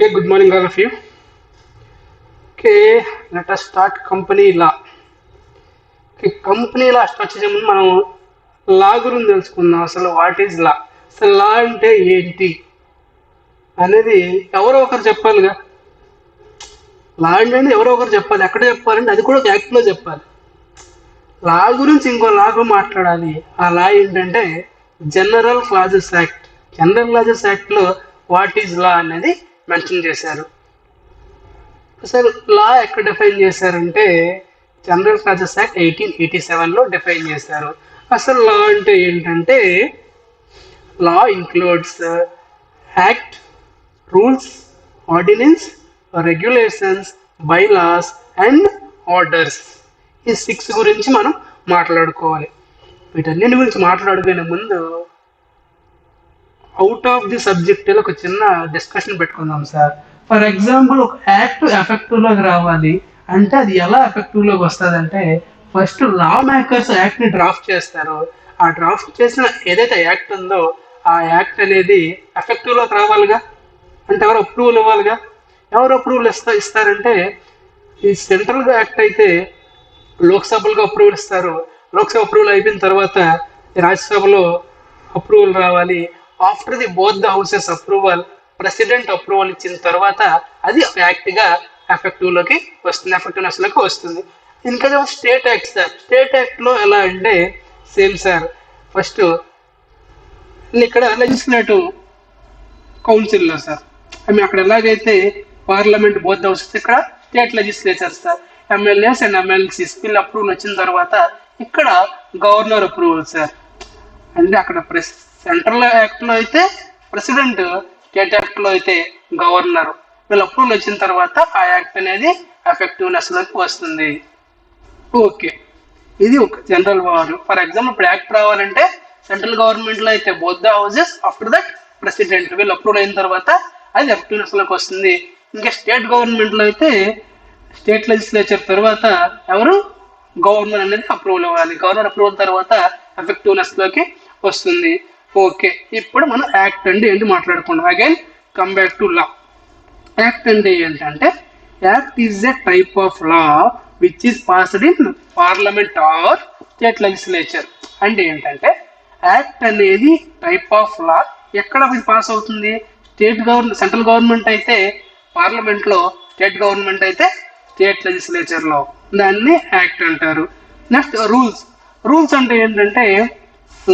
Okay, good morning, all of you. Okay, let us start company law. Okay, company law start చేసే ముందు మనం లా గురించి తెలుసుకుందాం. అసలు వాట్ ఈజ్ లా, అసలు లా అంటే ఏంటి అనేది ఎవరో ఒకరు చెప్పాలిగా. లా అంటే ఎవరో ఒకరు చెప్పాలి. ఎక్కడ చెప్పాలంటే అది కూడా ఒక యాక్ట్లో చెప్పాలి. లా గురించి ఇంకో లాగా మాట్లాడాలి. ఆ లా ఏంటంటే general clauses act. General clauses యాక్ట్లో వాట్ ఈజ్ లా అనేది మెన్షన్ చేశారు. అసలు లా ఎక్కడ డిఫైన్ చేశారంటే జనరల్ క్లాజెస్ యాక్ట్ 1887లో డిఫైన్ చేశారు. అసలు లా అంటే ఏంటంటే law includes act, rules, ordinance, regulations, bylaws and orders. ఈ 6 గురించి మనం మాట్లాడుకోవాలి. వీటన్నిటి గురించి మాట్లాడుకునే ముందు అవుట్ ఆఫ్ ది సబ్జెక్ట్ ఒక చిన్న డిస్కషన్ పెట్టుకుందాం సార్. ఫర్ ఎగ్జాంపుల్ ఒక యాక్ట్ ఎఫెక్టివ్లోకి రావాలి అంటే అది ఎలా ఎఫెక్టివ్లోకి వస్తుంది అంటే ఫస్ట్ లా మేకర్స్ యాక్ట్ని డ్రాఫ్ట్ చేస్తారు. ఆ డ్రాఫ్ట్ చేసిన ఏదైతే యాక్ట్ ఉందో ఆ యాక్ట్ అనేది ఎఫెక్టివ్లోకి రావాలిగా. అంటే ఎవరు అప్రూవల్ ఇవ్వాలిగా. ఎవరు అప్రూవల్ ఇస్తారంటే ఈ సెంట్రల్ యాక్ట్ అయితే లోక్సభలో అప్రూవల్ ఇస్తారు. లోక్సభ అప్రూవల్ అయిపోయిన తర్వాత రాజ్యసభలో అప్రూవల్ రావాలి. After the both the houses approval, president approval ఇచ్చిన తర్వాత అది యాక్ట్గా ఎఫెక్టివ్లోకి వస్తుంది, ఎఫెక్టివ్నెస్లోకి వస్తుంది. ఇంకా స్టేట్ యాక్ట్ సార్. స్టేట్ యాక్ట్లో ఎలా అంటే సేమ్ సార్. ఫస్ట్ ఇక్కడ లెజిస్లేటివ్ కౌన్సిల్లో సార్ అక్కడ ఎలాగైతే పార్లమెంట్ బోత్ హౌసెస్, ఇక్కడ state legislature sir. MLAs and MLCs వీళ్ళు అప్రూవల్ వచ్చిన తర్వాత ఇక్కడ గవర్నర్ అప్రూవల్ సార్. అంటే అక్కడ సెంట్రల్ యాక్ట్లో అయితే ప్రెసిడెంట్, స్టేట్ యాక్ట్లో అయితే గవర్నర్. వీళ్ళు అప్రూవల్ వచ్చిన తర్వాత ఆ యాక్ట్ అనేది ఎఫెక్టివ్నెస్లోకి వస్తుంది. ఓకే, ఇది ఒక జనరల్ వారు. ఫర్ ఎగ్జాంపుల్ ఇప్పుడు యాక్ట్ రావాలంటే సెంట్రల్ గవర్నమెంట్లో అయితే both the houses, after that president వీళ్ళు అప్రూవల్ అయిన తర్వాత అది ఎఫెక్టివ్నెస్లోకి వస్తుంది. ఇంకా స్టేట్ గవర్నమెంట్లో అయితే స్టేట్ లెజిస్లేచర్ తర్వాత ఎవరు గవర్నర్ అనేది అప్రూవల్ ఇవ్వాలి. గవర్నర్ అప్రూవల్ తర్వాత ఎఫెక్టివ్నెస్లోకి వస్తుంది. ఓకే, ఇప్పుడు మనం యాక్ట్ అంటే ఏంటి మాట్లాడుకుందాం. Again come back to law. Act అంటే ఏంటంటే act is a type of law which is passed in parliament or state legislature. అంటే ఏంటంటే యాక్ట్ అనేది టైప్ ఆఫ్ లా ఎక్కడ పాస్ అవుతుంది. సెంట్రల్ గవర్నమెంట్ అయితే పార్లమెంట్లో, స్టేట్ గవర్నమెంట్ అయితే స్టేట్ లెజిస్లేచర్లో. దాన్ని యాక్ట్ అంటారు. Next rules. రూల్స్ అంటే ఏంటంటే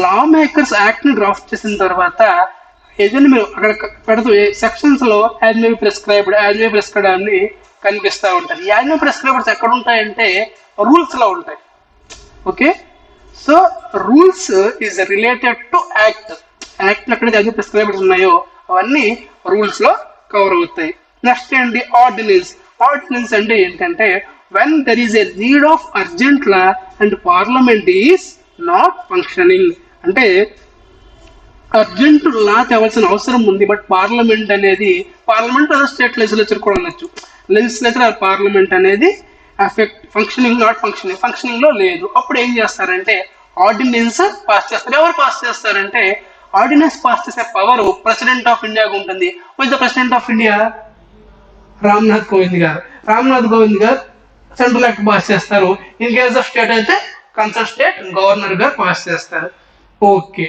లా మేకర్స్ యాక్ట్ని డ్రాఫ్ట్ చేసిన తర్వాత ఏదైనా మీరు అక్కడ పెడుతూ సెక్షన్స్లో as may prescribed, as may prescribed అని కనిపిస్తూ ఉంటుంది. యాజ్ మే ప్రిస్క్రైబ్డ్స్ ఎక్కడ ఉంటాయంటే రూల్స్లో ఉంటాయి. Okay, so rules is related to act. యాక్ట్లో ఎక్కడైతే యాజ్ మే ప్రిస్క్రైబ్డ్స్ ఉన్నాయో అవన్నీ రూల్స్లో కవర్ అవుతాయి. నెక్స్ట్ ఏంటి ఆర్డినెన్స్. ఆర్డినెన్స్ అంటే ఏంటంటే when there is a need of urgent law and parliament is not functioning. అంటే అర్జెంట్ లా తేవాల్సిన అవసరం ఉంది, but parliament parliament state legislature కూడా అనొచ్చు. లెజిస్లేచర్ ఆర్ పార్లమెంట్ అనేది ఫంక్షనింగ్, నాట్ ఫంక్షనింగ్లో లేదు. అప్పుడు ఏం చేస్తారంటే ఆర్డినెన్స్ పాస్ చేస్తారు. ఎవరు పాస్ చేస్తారంటే ఆర్డినెన్స్ పాస్ చేసే పవర్ ప్రెసిడెంట్ ఆఫ్ ఇండియాకు ఉంటుంది. With the president of India Ramnath Kovind గారు. రామ్నాథ్ కోవింద్ గారు సెంట్రల్ యాక్ట్ పాస్ చేస్తారు. ఇన్ కేస్ ఆఫ్ స్టేట్ అయితే కన్సర్న్ స్టేట్ గవర్నర్ గారు పాస్ చేస్తారు. ఓకే,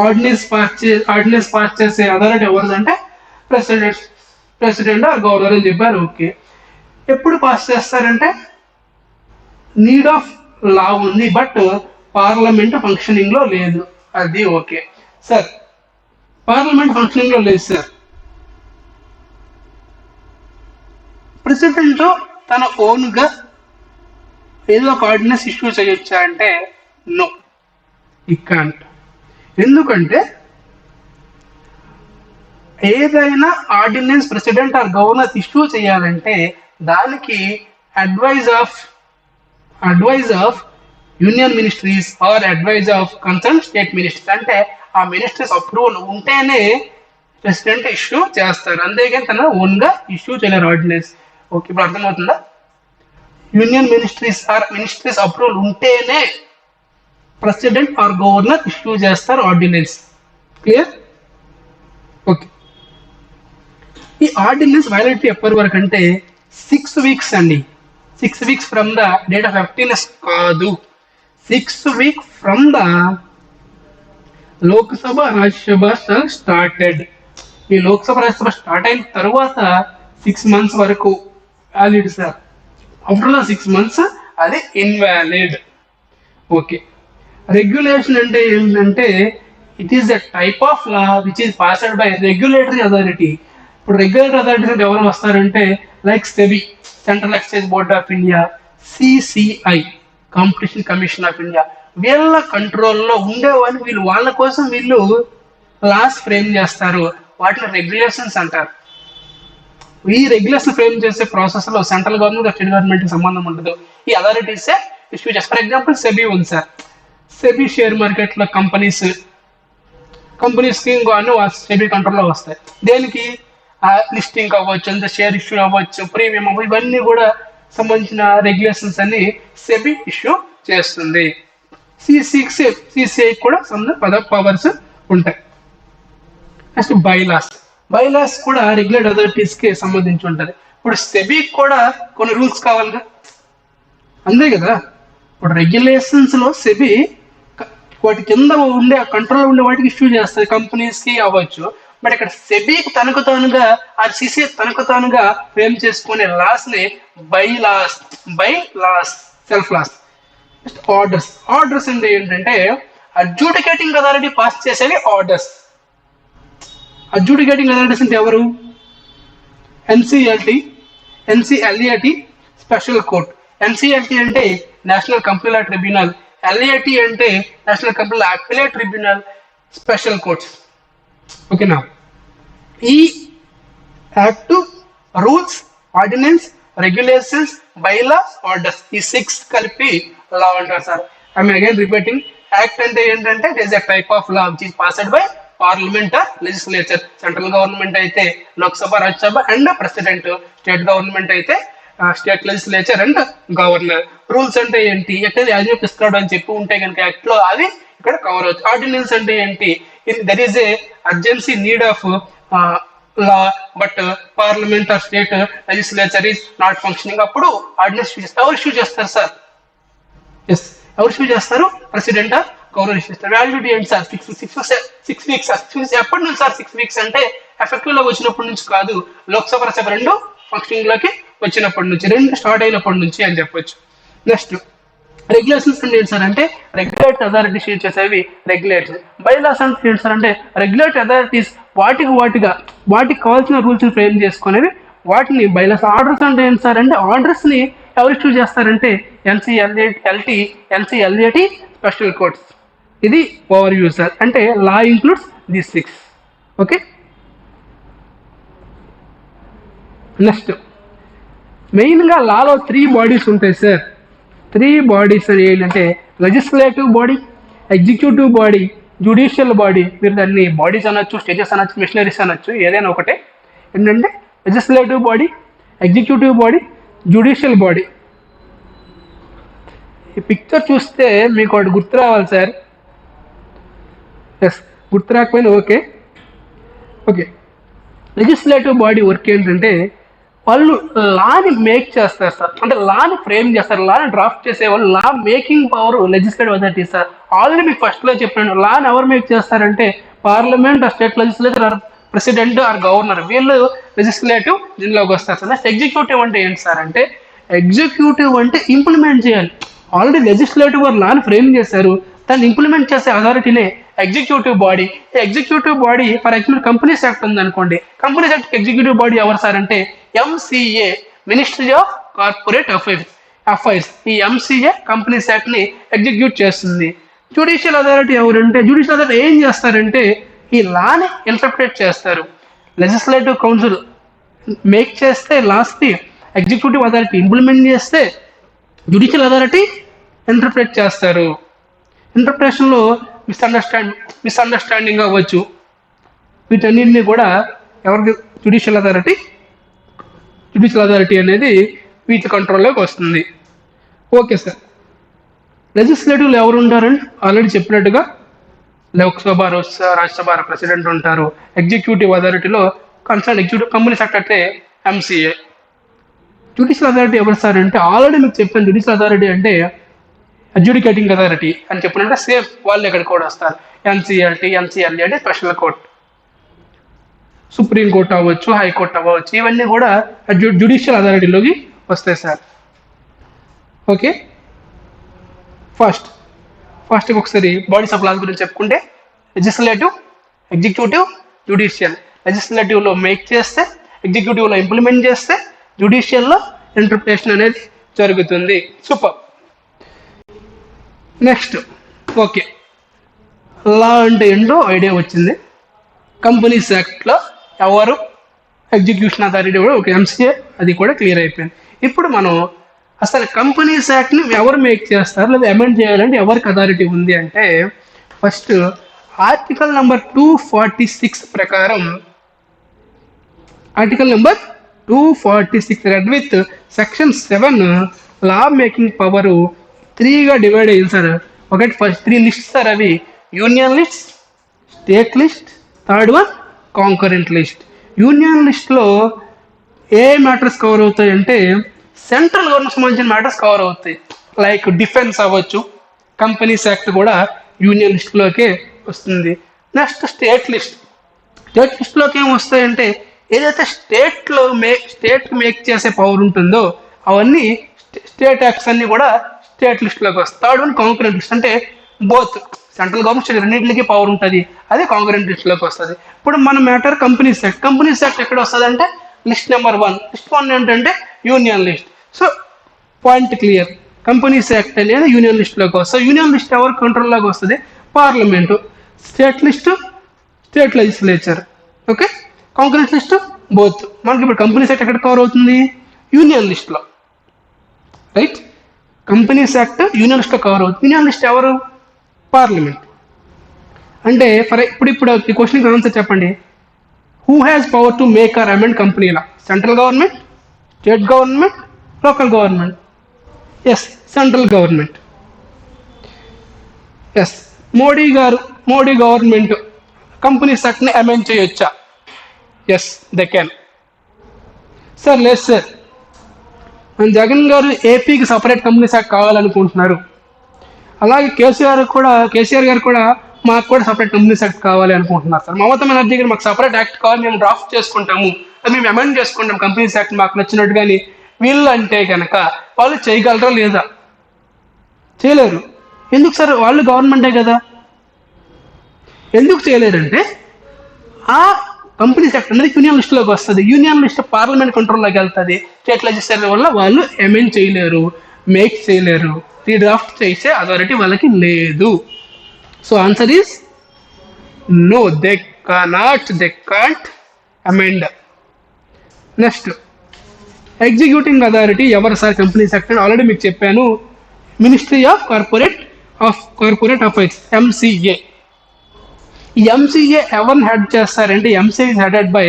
ఆర్డినెన్స్ పాస్ చేసే అథారిటీ ఎవరు అంటే ప్రెసిడెంట్ ఆర్ గవర్నర్ అని చెప్పారు. ఓకే, ఎప్పుడు పాస్ చేస్తారంటే నీడ్ ఆఫ్ లా ఉంది బట్ పార్లమెంట్ ఫంక్షనింగ్లో లేదు. అది ఓకే సార్. పార్లమెంట్ ఫంక్షనింగ్లో లేదు సార్. ప్రెసిడెంట్ తన ఓన్గా ఏదో ఒక ఆర్డినెన్స్ ఇష్యూ చేయొచ్చా అంటే నో, ఈ కాంట్. ఎందుకంటే ఏదైనా ordinance president or governor issue చేయాలంటే దానికి advice of union ministries or advice of concern state ministries. అంటే ఆ మినిస్ట్రీస్ అప్రూవల్ ఉంటేనే ప్రెసిడెంట్ ఇష్యూ చేస్తారు. అంతేగాని తన ఓన్గా ఇష్యూ చేయలేరు ఆర్డినెన్స్. ఓకే, ఇప్పుడు అర్థమవుతుందా. యూనియన్ మినిస్ట్రీస్ అప్రూవల్ ఉంటేనే ప్రెసిడెంట్ ఆర్ గవర్నర్ ఇష్యూ చేస్తారు ఆర్డినెన్స్. క్లియర్? ఓకే, ఈ ఆర్డినెన్స్ వ్యాలిడిటీ ఎప్పటి వరకు అంటే 6 వీక్స్ అండి. 6 weeks from the date of effectiveness కాదు, 6 week from the Lok Sabha Rajya Sabha started. ఈ లోక్సభ రాజ్యసభ స్టార్ట్ అయిన తర్వాత 6 months వరకు valid sir. After the 6 months అది ఇన్వాలిడ్. ఓకే, రెగ్యులేషన్ అంటే ఏంటంటే it is the type of law which is passed by regulatory authority. ఇప్పుడు regulatory authority ఎవరు వస్తారంటే like SEBI, central excise board of India, CCI, competition commission of India. వీళ్ళ కంట్రోల్లో ఉండేవాళ్ళు, వీళ్ళు వాళ్ళ కోసం వీళ్ళు లాస్ ఫ్రేమ్ చేస్తారు, వాటిని రెగ్యులేషన్స్ అంటారు. ఈ రెగ్యులేషన్ ఫ్రేమ్ చేసే ప్రాసెస్ లో సెంట్రల్ గవర్నమెంట్ స్టేట్ గవర్నమెంట్ కి సంబంధం ఉండదు. ఈ అథారిటీస్ ఇష్యూ చేస్తారు. ఫర్ ఎగ్జాంపుల్ సెబీ ఉంది సార్. సెబీ షేర్ మార్కెట్ లో కంపెనీస్ కి ఇంకో అన్ని సెబీ కంట్రోల్లో వస్తాయి. దేనికి? లిస్టింగ్ అవ్వచ్చు, అంత షేర్ ఇష్యూ అవ్వచ్చు, ప్రీమియం అవ్వచ్చు, ఇవన్నీ కూడా సంబంధించిన రెగ్యులేషన్స్ అన్ని సెబీ ఇష్యూ చేస్తుంది. సిసిఐ కూడా పవర్స్ ఉంటాయి. నెక్స్ట్ బైలాస్ కూడా రెగ్యులేట్ అథారిటీస్ కి సంబంధించి ఉంటుంది. ఇప్పుడు సెబీకి కూడా కొన్ని రూల్స్ కావాలిగా, అంతే కదా. ఇప్పుడు రెగ్యులేషన్స్ లో సెబీ వాటి కింద ఉండే కంట్రోల్ ఉండే వాటికి ఇష్యూ చేస్తుంది, కంపెనీస్ కి అవ్వచ్చు. బట్ ఇక్కడ సెబీకి తనకు తానుగా, ఆ సిసిఐ తనకు తానుగా ఫ్రేమ్ చేసుకునే లాస్ ని bylaws, self laws. Orders అంటే ఏంటంటే అడ్జుడికేటింగ్ అథారిటీ పాస్ చేసేవి ఆర్డర్స్. అడ్జుడికేటింగ్ అథారిటీస్ అంటే ఎవరు? NCLAT special court. ఎన్సిఎల్టీ అంటే national company law tribunal, LAT అంటే national company law appellate tribunal, special courts. ఓకేనా? ఈ act, rules, ordinance, regulations, bylaws, orders, ఈ 6 కలిపి లా అంటారు sir. I mean again repeating, act అంటే ఏంటంటే it is a type of law which is passed by parliament are legislature. Central government అయితే Lok Sabha, Rajya Sabha and president. State government అయితే state legislature and governor. Rules అంటే ఏంటి? ఎక్కడ as prescribed అని చెప్పి ఉంటే కనుక యాక్ట్ లో అవి ఇక్కడ కవర్ అవుతుంది. ఆర్డినెన్స్ అంటే ఏంటి? There is a urgency need of law but parliament or state legislature is not functioning, అప్పుడు ఆర్డినెన్స్ ఎవరు ఇష్యూ చేస్తారు సార్? ఎస్, ఎవరు ఇష్యూ చేస్తారు? ప్రెసిడెంట్ ఆర్ గవర్నర్ ఇష్యూ చేస్తారు. వ్యాలిడిటీ ఏంటి సార్? 6 వీక్స్. ఎప్పటి నుంచి సార్ 6 వీక్స్ అంటే ఎఫెక్టివ్ లో వచ్చినప్పటి నుంచి కాదు, లోక్సభ రాజ్యసభ రెండు ఫంక్షనింగ్ లోకి వచ్చినప్పటి నుంచి, రెండు స్టార్ట్ అయినప్పటి నుంచి అని చెప్పొచ్చు. నెక్స్ట్ రెగ్యులేషన్స్ అంటే ఏంటి సార్ అంటే రెగ్యులేటరీ అథారిటీస్ యూజ్ చేసేవి రెగ్యులేటరీ. బైలాస్ అంటే ఏంటి సార్ అంటే రెగ్యులేటరీ అథారిటీస్ వాటికి కావాల్సిన రూల్స్ ఫ్రేమ్ చేసుకునేవి వాటిని బైలాస్. ఆర్డర్స్ అంటే ఏంటి సార్ అంటే ఆర్డర్స్ ని ఎవరు ఇష్యూ చేస్తారంటే ఎన్సిఎల్ఏటి స్పెషల్ కోర్ట్స్. ఇది ఓవర్ వ్యూ సార్. అంటే లా ఇంక్లూడ్స్ దిస్ 6. ఓకే, నెక్స్ట్ మెయిన్గా లాలో 3 బాడీస్ ఉంటాయి సార్. 3 బాడీస్ ఏంటంటే legislative body, executive body, judicial body. మీరు దాన్ని బాడీస్ అనొచ్చు, స్టేజెస్ అనొచ్చు, మిషనరీస్ అనొచ్చు, ఏదైనా ఒకటే. ఏంటంటే legislative body, executive body, judicial body. ఈ పిక్చర్ చూస్తే మీకు ఒకటి గుర్తు రావాలి సార్. ఎస్, గుర్తు రాకపోయినా ఓకే. లెజిస్లేటివ్ బాడీ వర్క్ ఏంటంటే వాళ్ళు లాని మేక్ చేస్తారు సార్, అంటే లాని ఫ్రేమ్ చేస్తారు, లాని డ్రాఫ్ట్ చేసే వాళ్ళు. Law making power legislative authority sir. Already మీకు ఫస్ట్లో చెప్పాను, లాని ఎవరు మేక్ చేస్తారంటే parliament, state legislature or president or governor, వీళ్ళు లెజిస్లేటివ్ దీనిలోకి వస్తారు సార్. నెక్స్ట్ ఎగ్జిక్యూటివ్ అంటే ఏంటి సార్ అంటే ఎగ్జిక్యూటివ్ అంటే ఇంప్లిమెంట్ చేయాలి. ఆల్రెడీ లెజిస్లేటివ్ వారు లాని ఫ్రేమ్ చేశారు, దాన్ని ఇంప్లిమెంట్ చేసే అథారిటీనే executive body. Executive body for example companies act ఉందనుకోండి, కంపెనీస్ యాక్ట్ ఎగ్జిక్యూటివ్ బాడీ ఎవరు సార్ అంటే MCA, ministry of corporate affairs. ఈ ఎంసీఏ కంపెనీస్ యాక్ట్ ని ఎగ్జిక్యూట్ చేస్తుంది. జ్యుడిషియల్ అథారిటీ ఎవరంటే జ్యుడిషియల్ అథారిటీ ఏం చేస్తారంటే ఈ లాని ఇంటర్ప్రిట్ చేస్తారు. లెజిస్లేటివ్ కౌన్సిల్ మేక్ చేస్తే లాస్ ని ఎగ్జిక్యూటివ్ అథారిటీ ఇంప్లిమెంట్ చేస్తే జ్యుడిషియల్ అథారిటీ ఇంటర్ప్రిట్ చేస్తారు. ఇంటర్ప్రిటేషన్లో మిస్అండర్స్టాండింగ్ అవ్వచ్చు, వీటన్నింటినీ కూడా ఎవరికి జ్యుడిషియల్ అథారిటీ అనేది వీటి కంట్రోల్లోకి వస్తుంది. Okay sir. లెజిస్లేటివ్లో ఎవరు ఉంటారని ఆల్రెడీ చెప్పినట్టుగా లోక్సభ, రాజ్యసభ ప్రెసిడెంట్ ఉంటారు. ఎగ్జిక్యూటివ్ అథారిటీలో concern executive company secretary MCA. Judicial authority ఎవరు సార్ అంటే ఆల్రెడీ మీకు చెప్పాను, జ్యుడిషియల్ అథారిటీ అంటే అడ్judicating అథారిటీ అని చెప్పినట్టే సేమ్ వాళ్ళు ఇక్కడ కూడా వస్తారు. ఎన్సీఎల్టీ అంటే స్పెషల్ కోర్ట్, సుప్రీం కోర్ట్ అవ్వచ్చు, హైకోర్టు అవ్వచ్చు, ఇవన్నీ కూడా జ్యుడిషియల్ అథారిటీలోకి వస్తాయి సార్. ఓకే, ఫస్ట్ ఒకసారి బాడీస్ ఆఫ్ లాస్ గురించి చెప్పుకుంటే లెజిస్లేటివ్, ఎగ్జిక్యూటివ్, జ్యుడిషియల్. లెజిస్లేటివ్లో మేక్ చేస్తే, ఎగ్జిక్యూటివ్లో ఇంప్లిమెంట్ చేస్తే, జ్యుడిషియల్లో ఇంటర్ప్రిటేషన్ అనేది జరుగుతుంది. సూపర్. నెక్స్ట్, ఓకే, లా అంటే ఏంటో ఐడియా వచ్చింది. కంపెనీస్ యాక్ట్లో ఎవరు ఎగ్జిక్యూషన్ అథారిటీ కూడా ఒక ఎంసీఏ, అది కూడా క్లియర్ అయిపోయింది. ఇప్పుడు మనం అసలు కంపెనీస్ యాక్ట్ని ఎవరు మేక్ చేస్తారు లేదా అమెండ్ చేయాలంటే ఎవరికి అథారిటీ ఉంది అంటే ఫస్ట్ ఆర్టికల్ నెంబర్ 246 ప్రకారం, article number 246 read with section 7 law making power 3గా డివైడ్ అయ్యింది సార్. ఒకటి ఫస్ట్ 3 లిస్ట్ సార్, అవి union list, state list, third one concurrent list. Union లిస్ట్లో ఏ మ్యాటర్స్ కవర్ అవుతాయి అంటే సెంట్రల్ గవర్నమెంట్ సంబంధించిన మ్యాటర్స్ కవర్ అవుతాయి. లైక్ డిఫెన్స్ అవ్వచ్చు, కంపెనీస్ యాక్ట్ కూడా యూనియన్ లిస్ట్లోకే వస్తుంది. నెక్స్ట్ స్టేట్ లిస్ట్లోకి ఏం వస్తాయంటే ఏదైతే స్టేట్ మేక్ చేసే పవర్ ఉంటుందో అవన్నీ స్టేట్ యాక్ట్స్ అన్నీ కూడా స్టేట్ లిస్ట్లోకి వస్తాయి. థర్డ్ వన్ కాంకరెంట్ లిస్ట్ అంటే బోత్ సెంట్రల్ గవర్నమెంట్ రెండింటికి పవర్ ఉంటుంది, అది కాంకరెంట్ లిస్ట్లోకి వస్తుంది. ఇప్పుడు మన మ్యాటర్ కంపెనీస్ యాక్ట్ ఎక్కడ వస్తుంది అంటే లిస్ట్ నెంబర్ 1. లిస్ట్ 1 ఏంటంటే union list. So point clear, companies act అనేది యూనియన్ లిస్ట్లోకి వస్తుంది. యూనియన్ లిస్ట్ ఎవరి కంట్రోల్లోకి వస్తుంది? Parliament. State list state legislature. Okay, concurrent list both. మనకి ఇప్పుడు కంపెనీస్ యాక్ట్ ఎక్కడ కవర్ అవుతుంది? యూనియన్ లిస్ట్లో, రైట్? కంపెనీస్ యాక్ట్ యూనియన్ లిస్ట్లో కవర్ అవుతుంది. యూనియన్ లిస్ట్ ఎవరు? పార్లమెంట్. అంటే ఇప్పుడు ఈ క్వశ్చన్కి ఆన్సర్ చెప్పండి. Who has power to make or amend company law? Central government, state government, local government? Yes, central government. Yes, Modi government companies యాక్ట్ని అమెండ్ చేయొచ్చా? Yes, they can. సార్ లేదు సార్, జగన్ గారు ఏపీకి సపరేట్ కంపెనీస్ యాక్ట్ కావాలనుకుంటున్నారు, అలాగే కేసీఆర్ గారు కూడా మాకు కూడా సపరేట్ కంపెనీస్ యాక్ట్ కావాలి అనుకుంటున్నారు సార్. మమతా బెనర్జీ గారు మాకు సపరేట్ యాక్ట్ కావాలి, మేము డ్రాఫ్ట్ చేసుకుంటాము, అది మేము అమెండ్ చేసుకుంటాం కంపెనీస్ యాక్ట్ మాకు నచ్చినట్టు. కానీ వీళ్ళు అంటే కనుక వాళ్ళు చేయగలరా లేదా? చేయలేరు. ఎందుకు సార్? వాళ్ళు గవర్నమెంటే కదా. ఎందుకు చేయలేరంటే ఆ కంపెనీస్ యాక్ట్ అనేది యూనియన్ లిస్ట్లోకి వస్తుంది. యూనియన్ లిస్ట్ పార్లమెంట్ కంట్రోల్లోకి వెళ్తుంది. స్టేట్ లెజిస్లేచర్ వల్ల వాళ్ళు అమెండ్ చేయలేరు, మేక్ చేయలేరు, రీడ్రాఫ్ట్ చేసే అథారిటీ వాళ్ళకి లేదు. So answer is no, they can't amend. Next, executing authority ఎవరు సార్ కంపెనీస్ యాక్ట్? ఆల్రెడీ మీకు చెప్పాను, ministry of corporate affairs, MCA. ఈ ఎంసీఏ ఎవరిని హెడ్ చేస్తారంటే MCA is headed by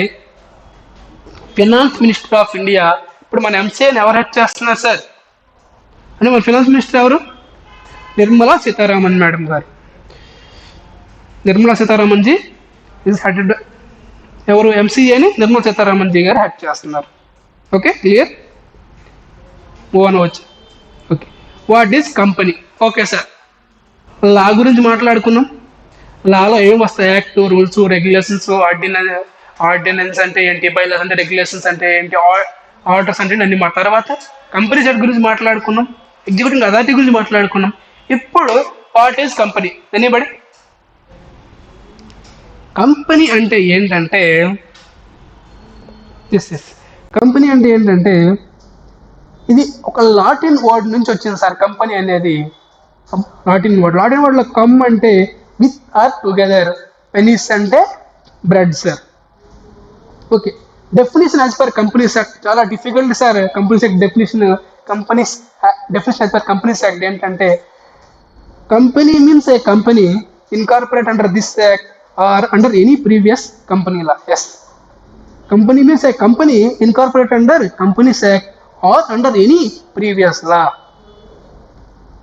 finance minister of India. ఇప్పుడు మన ఎంసీఏని ఎవరు హెడ్ చేస్తున్నారు సార్ అంటే మన ఫినాన్స్ మినిస్టర్ ఎవరు? నిర్మలా సీతారామన్ మేడం గారు. Nirmala Sitharaman ji is headed. ఎవరు? ఎంసీఏని నిర్మలా సీతారామన్ జీ గారు హెడ్ చేస్తున్నారు. Okay, clear? మూవ్ అనవచ్చు. Okay, what is company? Okay sir, law గురించి మాట్లాడుకున్నాం. లాలో ఏం వస్తాయి? యాక్ట్, రూల్స్, రెగ్యులేషన్స్, ఆర్డినెన్స్ అంటే ఏంటి, బైలాస్ అంటే, రెగ్యులేషన్స్ అంటే ఏంటి, ఆర్డర్స్ అంటే అన్ని. మా తర్వాత కంపెనీ సెట్ గురించి మాట్లాడుకున్నాం, ఎగ్జిక్యూటివ్ అథారిటీ గురించి మాట్లాడుకున్నాం. ఇప్పుడు what is company? Anybody? Company అంటే ఏంటంటే కంపెనీ అంటే ఏంటంటే ఇది ఒక లాటిన్ వర్డ్ నుంచి వచ్చింది సార్. కంపెనీ అనేది లాటిన్ వర్డ్లో కమ్ అంటే విత్ ఆర్ టుగెదర్, పెనీస్ అంటే bread sir. Okay, definition as per companies act చాలా difficult sir. Companies act definition as per companies act ఏంటంటే company means a company incorporate under this act or under any previous company law. Yes, company means a company incorporate under companies act or under any previous law.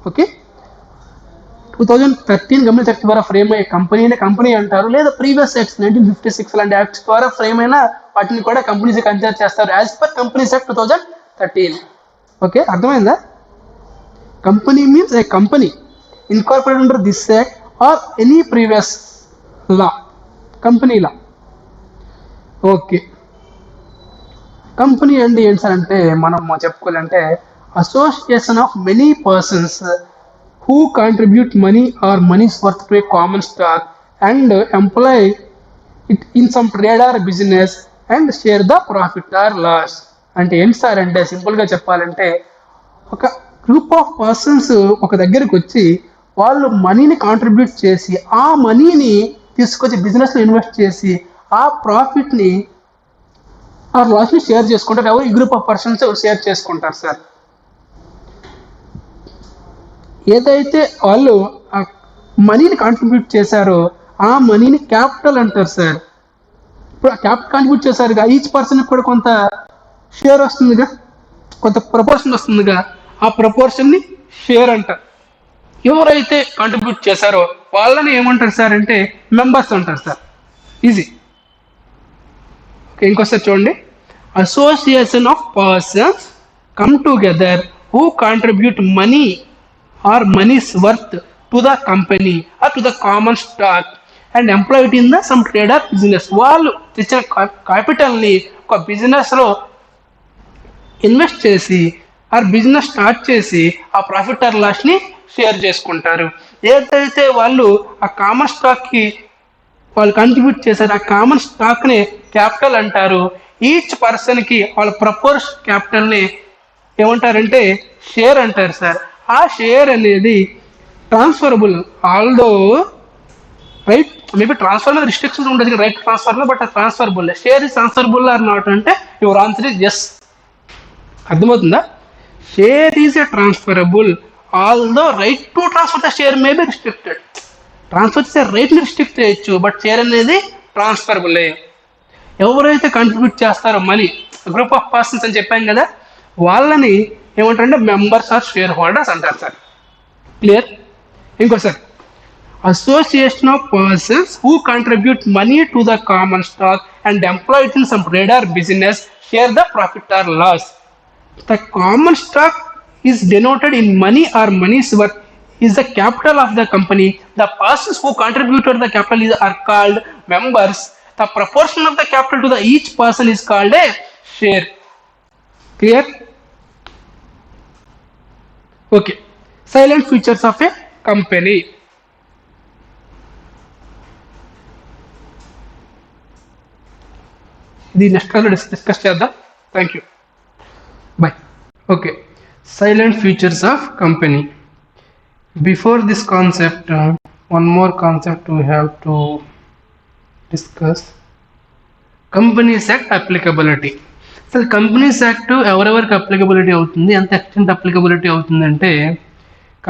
Okay, 2013 government act ద్వారా frame అయ్యే company అంటారు, లేదా previous acts 1956 లాంటి acts ద్వారా frame అయిన వాటిని కూడా companies consider చేస్తారు as per companies act 2013. Okay, అర్థమైందా? Company means a company incorporated under this act or any previous law, company law. Okay, company అండి ఏంటి సార్ అంటే మనం చెప్పుకోవాలంటే association of many persons who contribute money or money's worth to a common stock and employ it in some trade or business and share the profit or loss. అంటే ఏంటి sir అంటే సింపుల్గా చెప్పాలంటే ఒక గ్రూప్ ఆఫ్ పర్సన్స్ ఒక దగ్గరికి వచ్చి వాళ్ళు మనీని కాంట్రిబ్యూట్ చేసి ఆ మనీని తీసుకొచ్చి బిజినెస్లో ఇన్వెస్ట్ చేసి ఆ ప్రాఫిట్ని ఆ లాస్ని షేర్ చేసుకుంటారు. ఎవరు? ఈ గ్రూప్ ఆఫ్ పర్సన్స్ షేర్ చేసుకుంటారు సార్. ఏదైతే వాళ్ళు ఆ మనీని కాంట్రిబ్యూట్ చేశారో ఆ మనీని క్యాపిటల్ అంటారు సార్. ఇప్పుడు ఆ క్యాపిటల్ కాంట్రిబ్యూట్ చేశారుగా, ఈచ్ పర్సన్కి కూడా కొంత షేర్ వస్తుందిగా, కొంత ప్రపోర్షన్ వస్తుందిగా, ఆ ప్రపోర్షన్ని షేర్ అంటారు. ఎవరైతే కాంట్రిబ్యూట్ చేశారో వాళ్ళని ఏమంటారు సార్ అంటే మెంబర్స్ అంటారు సార్. ఈజీ. ఓకే, ఇంకోసారి చూడండి. Association of persons come together who contribute money or money's worth to the company or to the common stock and employ it in the some trade or business. వాళ్ళు తెచ్చిన క్యాపిటల్ని ఒక బిజినెస్లో invest చేసి ఆ business start చేసి ఆ profit or లాస్ని share చేసుకుంటారు. ఏదైతే వాళ్ళు ఆ కామన్ స్టాక్కి వాళ్ళు కాంట్రిబ్యూట్ చేశారు ఆ కామన్ స్టాక్ని క్యాపిటల్ అంటారు. ఈచ్ పర్సన్కి వాళ్ళ ప్రపోర్స్ క్యాపిటల్ని ఏమంటారంటే షేర్ అంటారు సార్. ఆ షేర్ అనేది transferable, although right maybe transfer మీద రిస్ట్రిక్షన్స్ ఉండదు రైట్ ట్రాన్స్ఫర్లో, but transferable. Share is transferable or not అంటే యువర్ ఆన్సర్ ఇస్ ఎస్. అర్థమవుతుందా? Share is a transferable although right to transfer the share may be restricted. Transfer చేసే రైట్ని restrict చేయొచ్చు, but share అనేది ట్రాన్స్ఫరబులే. ఎవరైతే కాంట్రిబ్యూట్ చేస్తారో మనీ గ్రూప్ ఆఫ్ పర్సన్స్ అని చెప్పాం కదా, వాళ్ళని ఏమంటారంటే మెంబర్స్ ఆర్ షేర్ హోల్డర్స్ అంటారు సార్. క్లియర్? ఇంకోసారి, association of persons who contribute money to the common stock and employ it in some trade or business share the profit or loss. The common stock is denoted in money or money's worth is the capital of the company. The persons who contributed the capital are called members. The proportion of the capital to the each person is called a share. Clear? Okay. Silent features of a company. The next class discuss చేద్దాం. Thank you. Bye. Okay. Silent features of company. Before this concept, one more concept we have to discuss. Companies Act applicability. అసలు companies act ఎవరెవరికి applicability అవుతుంది, ఎంత extent applicability అవుతుందంటే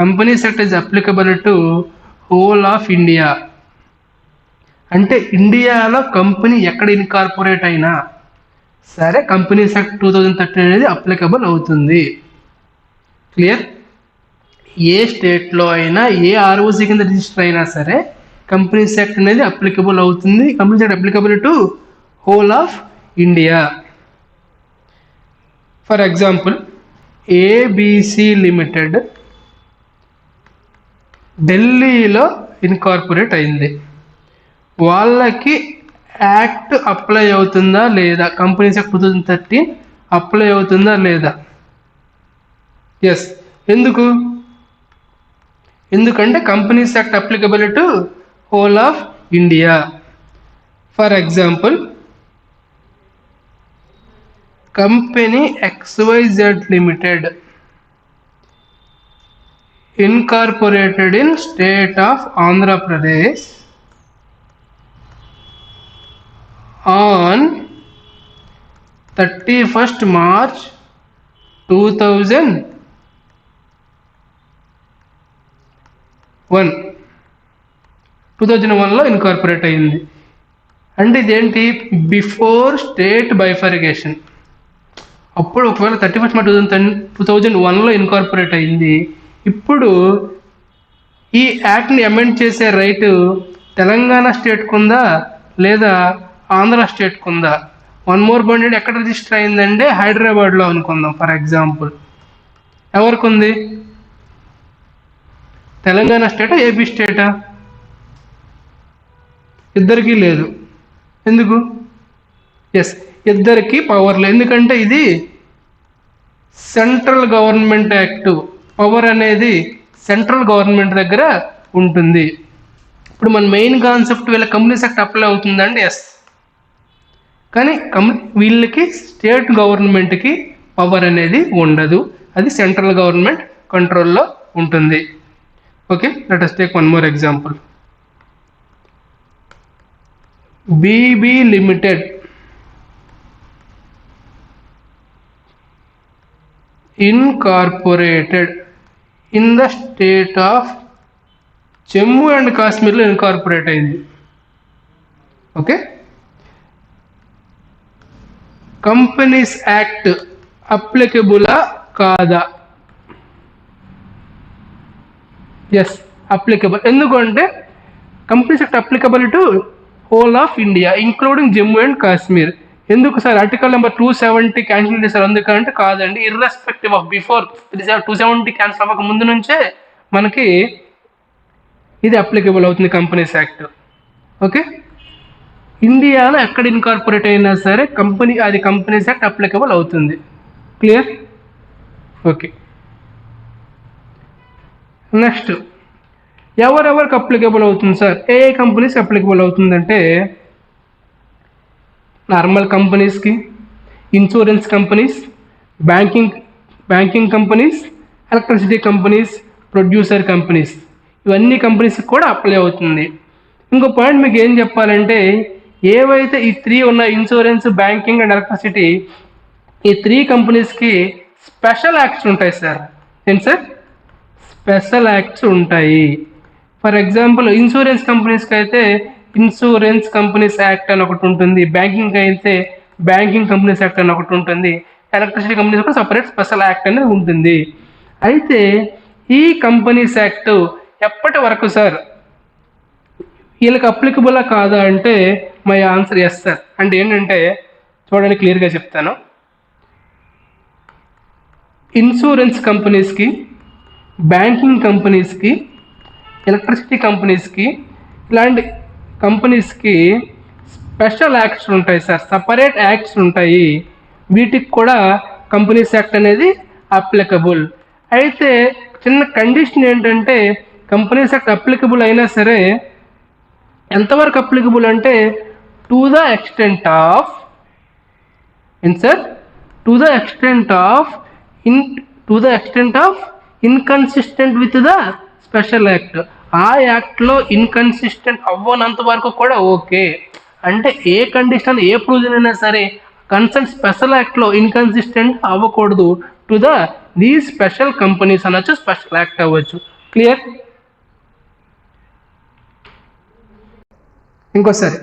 companies act is applicable to whole of India. అంటే ఇండియాలో company ఎక్కడ incorporate అయినా సరే కంపెనీస్ యాక్ట్ 2013 అనేది అప్లికబుల్ అవుతుంది. క్లియర్? ఏ స్టేట్లో అయినా ఏ ఆర్ఓసి కింద రిజిస్టర్ అయినా సరే కంపెనీస్ యాక్ట్ అనేది అప్లికబుల్ అవుతుంది. Companies act applicable to whole of India. For example, ABC limited ఢిల్లీలో ఇన్కార్పొరేట్ అయింది. వాళ్ళకి యాక్ట్ అప్లై అవుతుందా లేదా? కంపెనీస్ యాక్ట్ 2013 అప్లై అవుతుందా లేదా? ఎస్. ఎందుకంటే companies act applicable to whole of India. For example, company XYZ limited incorporated in state of Andhra Pradesh on 31st March 2001లో incorporate అయింది. అంటే ఇదేంటి? Before state bifurcation. అప్పుడు ఒకవేళ 31st March 2001లో ఇన్కార్పొరేట్ అయింది. ఇప్పుడు ఈ యాక్ట్ని అమెండ్ చేసే రైట్ తెలంగాణ స్టేట్కి ఉందా లేదా ఆంధ్ర స్టేట్కి ఉందా? వన్ మోర్ పాయింట్ ఎక్కడ రిజిస్టర్ అయిందంటే హైదరాబాద్లో అనుకుందాం ఫర్ ఎగ్జాంపుల్. ఎవరికి ఉంది? తెలంగాణ స్టేటా ఏపీ స్టేటా? ఇద్దరికీ లేదు. ఎందుకు? ఎస్, ఇద్దరికి పవర్ లేదు. ఎందుకంటే ఇది సెంట్రల్ గవర్నమెంట్ యాక్ట్. పవర్ అనేది సెంట్రల్ గవర్నమెంట్ దగ్గర ఉంటుంది. ఇప్పుడు మన మెయిన్ కాన్సెప్ట్ వీళ్ళ కంపెనీస్ యాక్ట్ అప్లై అవుతుందండి. ఎస్, కానీ వీళ్ళకి స్టేట్ గవర్నమెంట్కి పవర్ అనేది ఉండదు. అది సెంట్రల్ గవర్నమెంట్ కంట్రోల్లో ఉంటుంది. Okay, let us take one more example. BB Limited incorporated in the state of Jammu and Kashmir లో ఇన్కార్పొరేట్ అయింది. ఓకే, కంపెనీస్ యాక్ట్ అప్లికబులా కాదా? Yes, applicable. ఎందుకంటే companies act applicable to whole of India including Jammu and Kashmir. ఎందుకు sir article number 270 cancel చేశారు? ఎందుకంటే కాదండి, irrespective of before 270 cancel అవ్వక ముందు నుంచే మనకి ఇది అప్లికబుల్ అవుతుంది కంపెనీస్ యాక్ట్. ఓకే, ఇండియాలో ఎక్కడ ఇన్కార్పొరేట్ అయినా సరే అది కంపెనీస్ యాక్ట్ అప్లికబుల్ అవుతుంది. క్లియర్? ఓకే, నెక్స్ట్ ఎవరెవరికి అప్లికబుల్ అవుతుంది సార్? ఏ కంపెనీస్ అప్లికబుల్ అవుతుందంటే నార్మల్ కంపెనీస్కి, insurance companies, banking companies, electricity companies, producer companies, ఇవన్నీ కంపెనీస్కి కూడా అప్లై అవుతుంది. ఇంకో పాయింట్ మీకు ఏం చెప్పాలంటే ఏవైతే ఈ 3 ఉన్న ఇన్సూరెన్స్, బ్యాంకింగ్ అండ్ ఎలక్ట్రిసిటీ, ఈ 3 కంపెనీస్కి స్పెషల్ యాక్ట్స్ ఉంటాయి సార్. ఏంటి సార్? స్పెషల్ యాక్ట్స్ ఉంటాయి. ఫర్ ఎగ్జాంపుల్ ఇన్సూరెన్స్ కంపెనీస్కి అయితే ఇన్సూరెన్స్ కంపెనీస్ యాక్ట్ అని ఒకటి ఉంటుంది, బ్యాంకింగ్ అయితే బ్యాంకింగ్ కంపెనీస్ యాక్ట్ అని ఒకటి ఉంటుంది, ఎలక్ట్రిసిటీ కంపెనీస్ కూడా సపరేట్ స్పెషల్ యాక్ట్ అనేది ఉంటుంది. అయితే ఈ కంపెనీస్ యాక్ట్ ఎప్పటి వరకు సార్ వీళ్ళకి అప్లికబులా కాదా అంటే మై ఆన్సర్ ఎస్ సార్. అంటే ఏంటంటే చూడండి, క్లియర్గా చెప్తాను. ఇన్సూరెన్స్ కంపెనీస్కి, బ్యాంకింగ్ కంపెనీస్కి, ఎలక్ట్రిసిటీ కంపెనీస్కి, ఇలాంటి కంపెనీస్కి స్పెషల్ యాక్ట్స్ ఉంటాయి సార్, సపరేట్ యాక్ట్స్ ఉంటాయి. వీటికి కూడా కంపెనీస్ యాక్ట్ అనేది అప్లికబుల్. అయితే చిన్న కండిషన్ ఏంటంటే కంపెనీస్ యాక్ట్ అప్లికబుల్ అయినా సరే ఎంతవరకు అప్లికబుల్ అంటే to the extent of sir to the extent of inconsistent with the special act. ఆ యాక్ట్లో ఇన్కన్సిస్టెంట్ అవ్వనంత వరకు కూడా ఓకే. అంటే ఏ కండిషన్, ఏ ప్రొవిజన్ అయినా సరే కన్సర్న్ స్పెషల్ యాక్ట్లో ఇన్కన్సిస్టెంట్ అవ్వకూడదు. టు ది స్పెషల్ కంపెనీస్ అనొచ్చు, స్పెషల్ యాక్ట్ అవ్వచ్చు. క్లియర్? ఇంకోసారి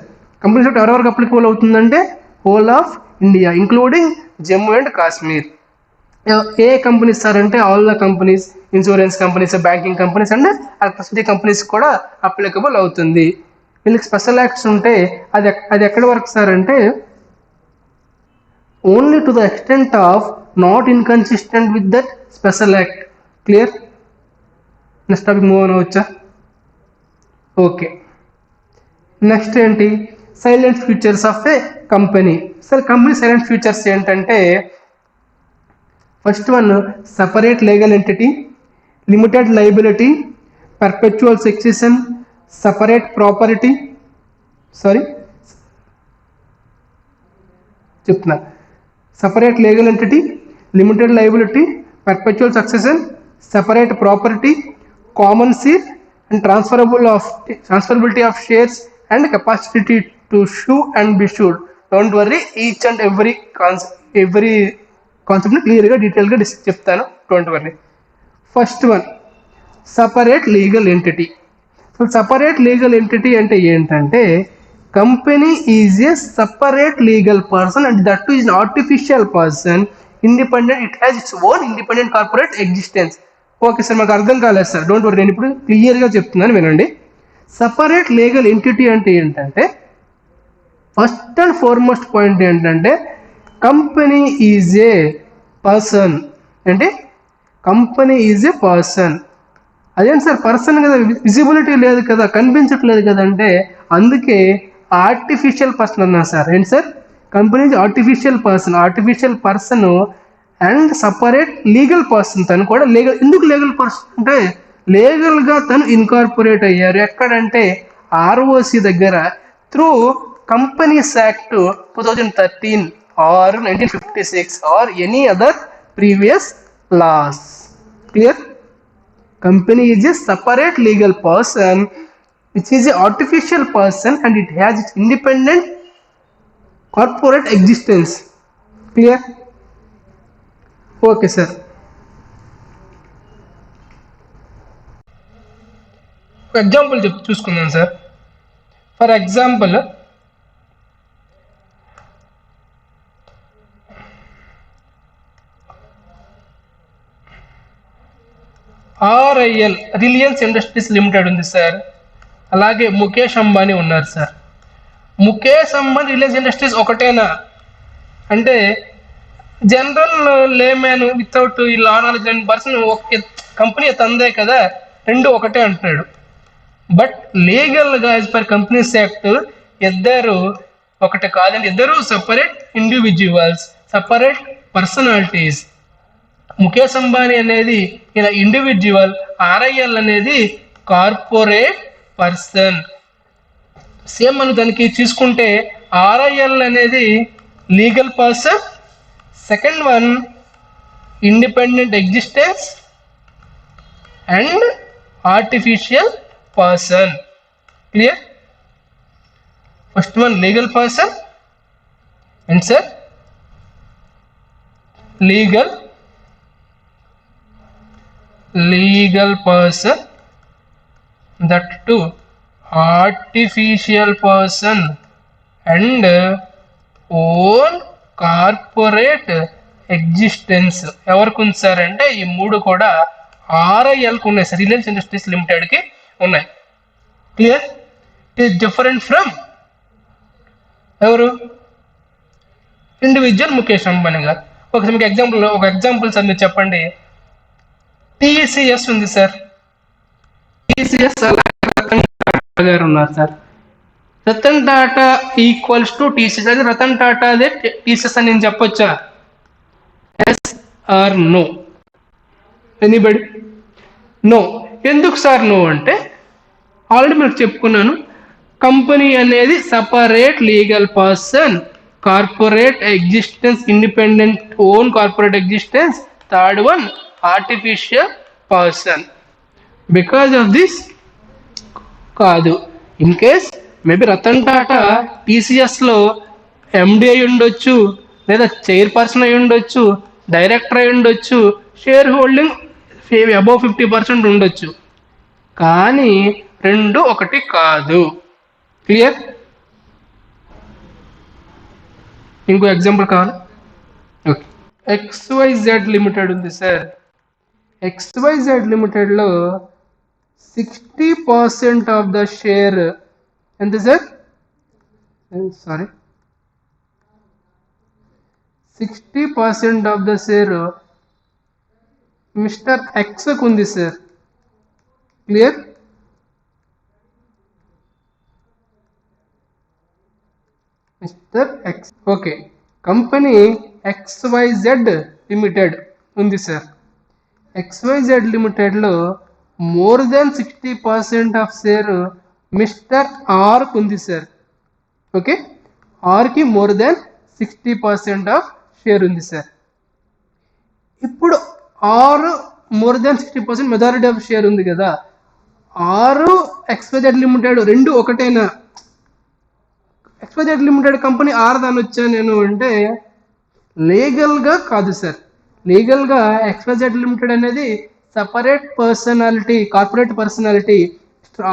కంపెనీస్ యాక్ట్ ఎవరెవరికి అప్లికబుల్ అవుతుందంటే whole of India including Jammu and Kashmir. ఏ కంపెనీస్ సార్ అంటే all the companies, insurance companies, banking companies and electricity companies కూడా అప్లికబుల్ అవుతుంది. వీళ్ళకి స్పెషల్ యాక్ట్స్ ఉంటే అది ఎక్కడి వరకు సార్ అంటే only to the extent of not inconsistent with that special act. Clear? Next topic move అనవచ్చా? ఓకే, నెక్స్ట్ ఏంటి? Salient features of a company. Sir company salient features ఏంటంటే first one separate legal entity, limited liability, perpetual succession, separate property, separate legal entity, limited liability, perpetual succession, separate property, common share and transferability of shares and capacity to sue and be sued. Don't worry, each and every కాన్సెప్ట్ని క్లియర్గా డీటెయిల్గా చెప్తాను. Don't worry. First one separate legal entity. So separate legal entity అంటే ఏంటంటే company is A separate legal person and that is an artificial person, independent, it has its own independent corporate existence. Okay sir, మాకు అర్థం కాలేదు sir, don't worry, నేను ఇప్పుడు క్లియర్గా చెప్తున్నాను వినండి. సపరేట్ లీగల్ ఎంటిటీ అంటే ఏంటంటే, ఫస్ట్ అండ్ ఫార్మోస్ట్ పాయింట్ ఏంటంటే, కంపెనీ ఈజ్ ఏ పర్సన్. అంటే కంపెనీ ఈజ్ ఏ పర్సన్. అదేంటి సార్, పర్సన్ కదా, విజిబిలిటీ లేదు కదా, కనిపించట్లేదు కదా అంటే, అందుకే ఆర్టిఫిషియల్ పర్సన్ అన్నా సార్. ఏంటి sir, company artificial person and separate legal person. తను కూడా లీగల్, ఎందుకు లీగల్ పర్సన్ అంటే, లీగల్గా తను ఇన్కార్పొరేట్ అయ్యారు. ఎక్కడంటే ఆర్ఓసి దగ్గర, through companies act 2013 or 1956 or any other previous laws. Clear? Company is a separate legal person which is an artificial person and it has its independent corporate existence. Clear? Okay sir. ఒక example చూసుకుందాం sir. For example, RIL Reliance industries limited ఉంది sir. అలాగే ముఖేష్ అంబానీ ఉన్నారు sir. Mukesh Ambani Reliance industries ఒకటేనా అంటే, general layman without ఈ లా knowledge లేని person company తందే కదా, రెండు ఒకటే అంటున్నాడు. బట్ లీగల్గా యాజ్ పర్ కంపెనీస్ యాక్ట్ ఇద్దరు ఒకటి కాదండి, ఇద్దరు separate individuals, separate personalities. Mukesh Ambani అనేది ఇలా ఇండివిజువల్, ఆర్ఐఎల్ అనేది కార్పొరేట్ పర్సన్. సేమ్ మనం దానికి తీసుకుంటే ఆర్ఐఎల్ అనేది legal person, second one independent existence and artificial person. Clear? First one legal person and sir legal person, that too artificial person and own corporate existence. ఎవరికి ఉంది sir అంటే, ఈ మూడు కూడా ఆర్ఐఎల్కి ఉన్నాయి సార్, రిలయన్స్ ఇండస్ట్రీస్ లిమిటెడ్కి ఉన్నాయి. Clear? It is different from ఎవరు, ఇండివిజువల్ ముఖేష్ అంబానీ గారు. ఒకసారి మీకు ఒక ఎగ్జాంపుల్ సార్ మీరు చెప్పండి. టీసీఎస్ ఉంది సార్, టీసీఎస్ గారు ఉన్నారు sir. Ratan Tata equals to TCS, అయితే రతన్ టాటా అదే టీసీఎస్ అని నేను చెప్పొచ్చా? Yes or no? Anybody? No. ఎందుకు సార్ నో అంటే, ఆల్రెడీ మీకు చెప్పుకున్నాను, కంపెనీ అనేది separate legal person, corporate existence, independent own corporate existence, third one artificial person. Because of this కాదు. In case maybe Ratan Tata టీసీఎస్లో ఎండి అయి ఉండొచ్చు, లేదా చైర్పర్సన్ అయి ఉండొచ్చు, డైరెక్టర్ అయి ఉండొచ్చు, షేర్ హోల్డింగ్ అబౌవ్ 50% ఉండొచ్చు, కానీ రెండు ఒకటి కాదు. క్లియర్? ఇంకో ఎగ్జాంపుల్ కావాలి. ఓకే, XYZ లిమిటెడ్ ఉంది సార్. XYZ లిమిటెడ్లో 60% ఆఫ్ ద షేర్ ఎంత sir? Sorry, 60% of the share mister ఎక్స్కు ఉంది sir. Clear? Mister X. Okay, company XYZ limited ఉంది సార్. XYZ లిమిటెడ్లో more than 60% of share mister ఆర్కు ఉంది సార్. ఓకే, ఆర్కి మోర్ దెన్ 60% ఆఫ్ షేర్ ఉంది సార్. ఇప్పుడు R more than 60% majority of share ఉంది కదా, ఆరు XYZ లిమిటెడ్ రెండు ఒకటేనా? XYZ లిమిటెడ్ కంపెనీ ఆర్ దాని వచ్చా నేను అంటే, లీగల్గా కాదు సార్. లీగల్గా XYZ లిమిటెడ్ అనేది separate personality, corporate personality.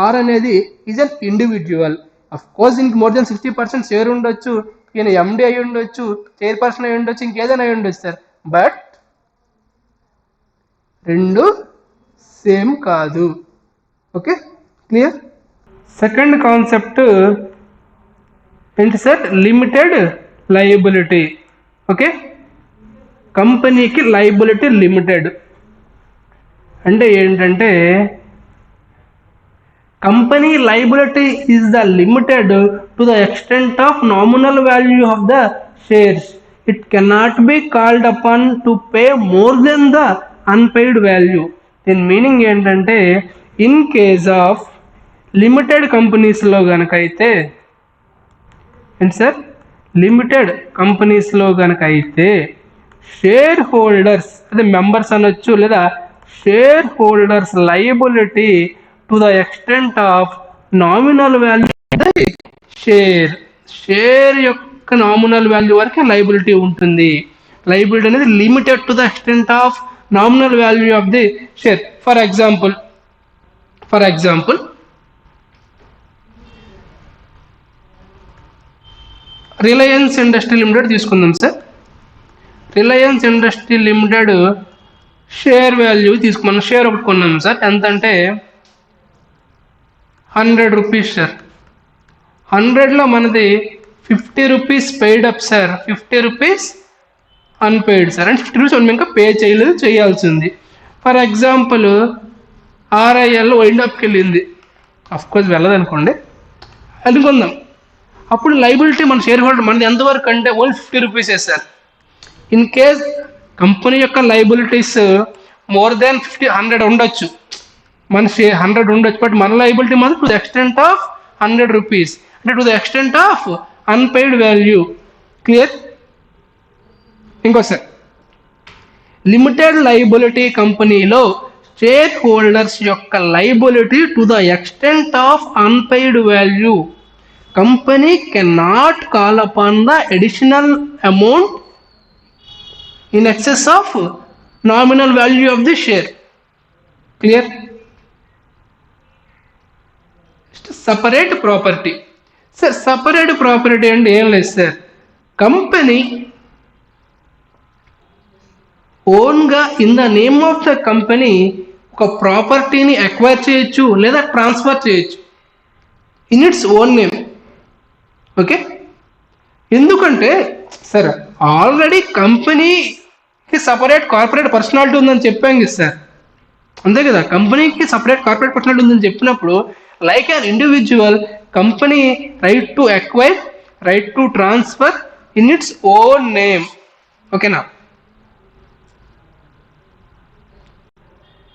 R అనేది is an individual. Of course దీనికి మోర్ దెన్ 60% షేర్ ఉండొచ్చు, ఈయన ఎండి అయి ఉండొచ్చు, చైర్పర్సన్ అయి ఉండొచ్చు, ఇంకేదైనా అయి ఉండొచ్చు సార్. బట్ రెండు సేమ్ కాదు. Okay, clear. సెకండ్ కాన్సెప్ట్ ఏంటి సార్? Limited liability. ఓకే, కంపెనీకి లయబిలిటీ లిమిటెడ్ అంటే ఏంటంటే company liability is the limited to the extent of nominal value of the shares. It cannot be called upon to pay more than the unpaid value. దీని meaning ఏంటంటే in case of limited కంపెనీస్లో కనుక అయితే ఏంటి sir, limited కంపెనీస్లో కనుక అయితే share holders అదే మెంబర్స్ అనొచ్చు లేదా shareholders liability to the extent of nominal value share యొక్క నామినల్ వాల్యూ వరకే లయబిలిటీ ఉంటుంది. లయబిలిటీ అనేది limited to the extent of nominal value of the share. For example Reliance industry limited తీసుకుందాం sir. Reliance industry limited share value మనం share ఒకటి కొన్నాం sir. ఎంతంటే 100 rupees sir. 100లో మనది 50 rupees paid up sir, 50 rupees unpaid sir. అంటే 50 rupees మనం ఇంకా pay చేయలేదు, చేయాల్సింది. ఫర్ ఎగ్జాంపుల్ RIL వైండ్ అప్కి వెళ్ళింది, అఫ్కోర్స్ వెళ్ళదు అనుకోండి, అనుకుందాం. అప్పుడు లైబిలిటీ మన షేర్ హోల్డర్ మనది ఎంతవరకు అంటే ఓన్లీ 50 రూపీసే సార్. ఇన్ కేస్ కంపెనీ యొక్క లైబిలిటీస్ మోర్ దాన్ 100 ఉండొచ్చు, మన 100 ఉండొచ్చు, బట్ మన లైబిలిటీ మాత్రం to the extent of 100 rupees అంటే to the extent of unpaid value. Clear. ఇంకోసారి, లిమిటెడ్ లైబిలిటీ కంపెనీలో షేర్ హోల్డర్స్ యొక్క liability to the extent of unpaid value. Company can not call upon the additional amount in excess of nominal value of the share. Clear? Separate property. Sir, separate property and ఏం లేదు sir, company ఓన్గా in the name of the company ఒక ప్రాపర్టీని acquire చేయొచ్చు లేదా transfer చేయొచ్చు in its own name. Okay, ఎందుకంటే sir already కంపెనీకి సపరేట్ కార్పొరేట్ పర్సనాలిటీ ఉందని చెప్పాం కదా సార్, అంతే కదా. కంపెనీకి సపరేట్ కార్పొరేట్ పర్సనాలిటీ ఉందని చెప్పినప్పుడు like an individual company right to acquire, right to transfer in its own name. ఓకేనా?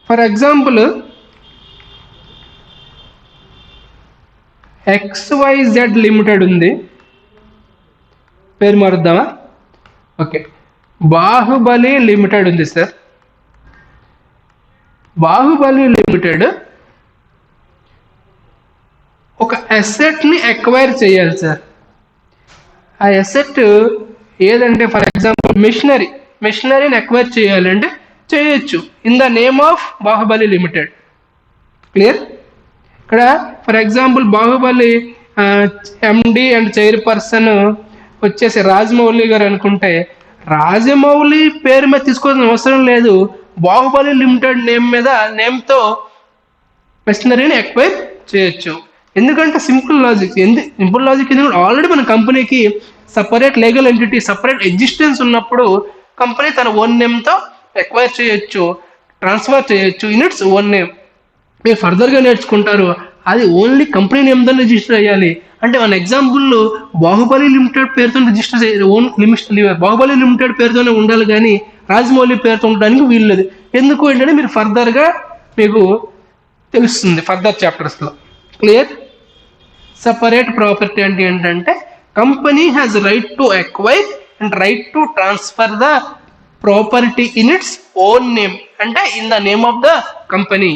ఫర్ ఎగ్జాంపుల్ XYZ లిమిటెడ్ ఉంది, పేరు మారుద్దామా? ఓకే, బాహుబలి లిమిటెడ్ ఉంది సార్. బాహుబలి లిమిటెడ్ ఒక అసెట్ని అక్వైర్ చేయాలి సార్. ఆ అసెట్ ఏదంటే ఫర్ ఎగ్జాంపుల్ మెషినరీని అక్వైర్ చేయాలంటే చేయొచ్చు in the name of Baahubali limited. Clear? ఇక్కడ for example Baahubali MD and chairperson వచ్చేసి రాజమౌళి గారు అనుకుంటే రాజమౌళి పేరు మీద తీసుకోవాల్సిన అవసరం లేదు, బాహుబలి లిమిటెడ్ నేమ్తో మెషినరీని అక్వైర్ చేయొచ్చు. ఎందుకంటే సింపుల్ లాజిక్ ఎందుకంటే ఆల్రెడీ మన కంపెనీకి separate legal entity, separate existence ఉన్నప్పుడు కంపెనీ తన ఓన్ నేమ్తో అక్వైర్ చేయొచ్చు, ట్రాన్స్ఫర్ చేయొచ్చు ఇన్ ఇట్స్ ఓన్ నేమ్. మీరు ఫర్దర్గా నేర్చుకుంటారు అది ఓన్లీ కంపెనీ నేమ్తో రిజిస్టర్ అయ్యాలి. అంటే మన ఎగ్జాంపుల్ బాహుబలి లిమిటెడ్ పేరుతో రిజిస్టర్ బాహుబలి లిమిటెడ్ పేరుతోనే ఉండాలి కానీ రాజమౌళి పేరుతో ఉండడానికి వీల్లేదు. ఎందుకు ఏంటంటే మీరు ఫర్దర్గా మీకు తెలుస్తుంది ఫర్దర్ చాప్టర్స్లో. క్లియర్? సపరేట్ ప్రాపర్టీ అంటే ఏంటంటే company has right to acquire and right to transfer the property in its own name, అంటే in the name of the company.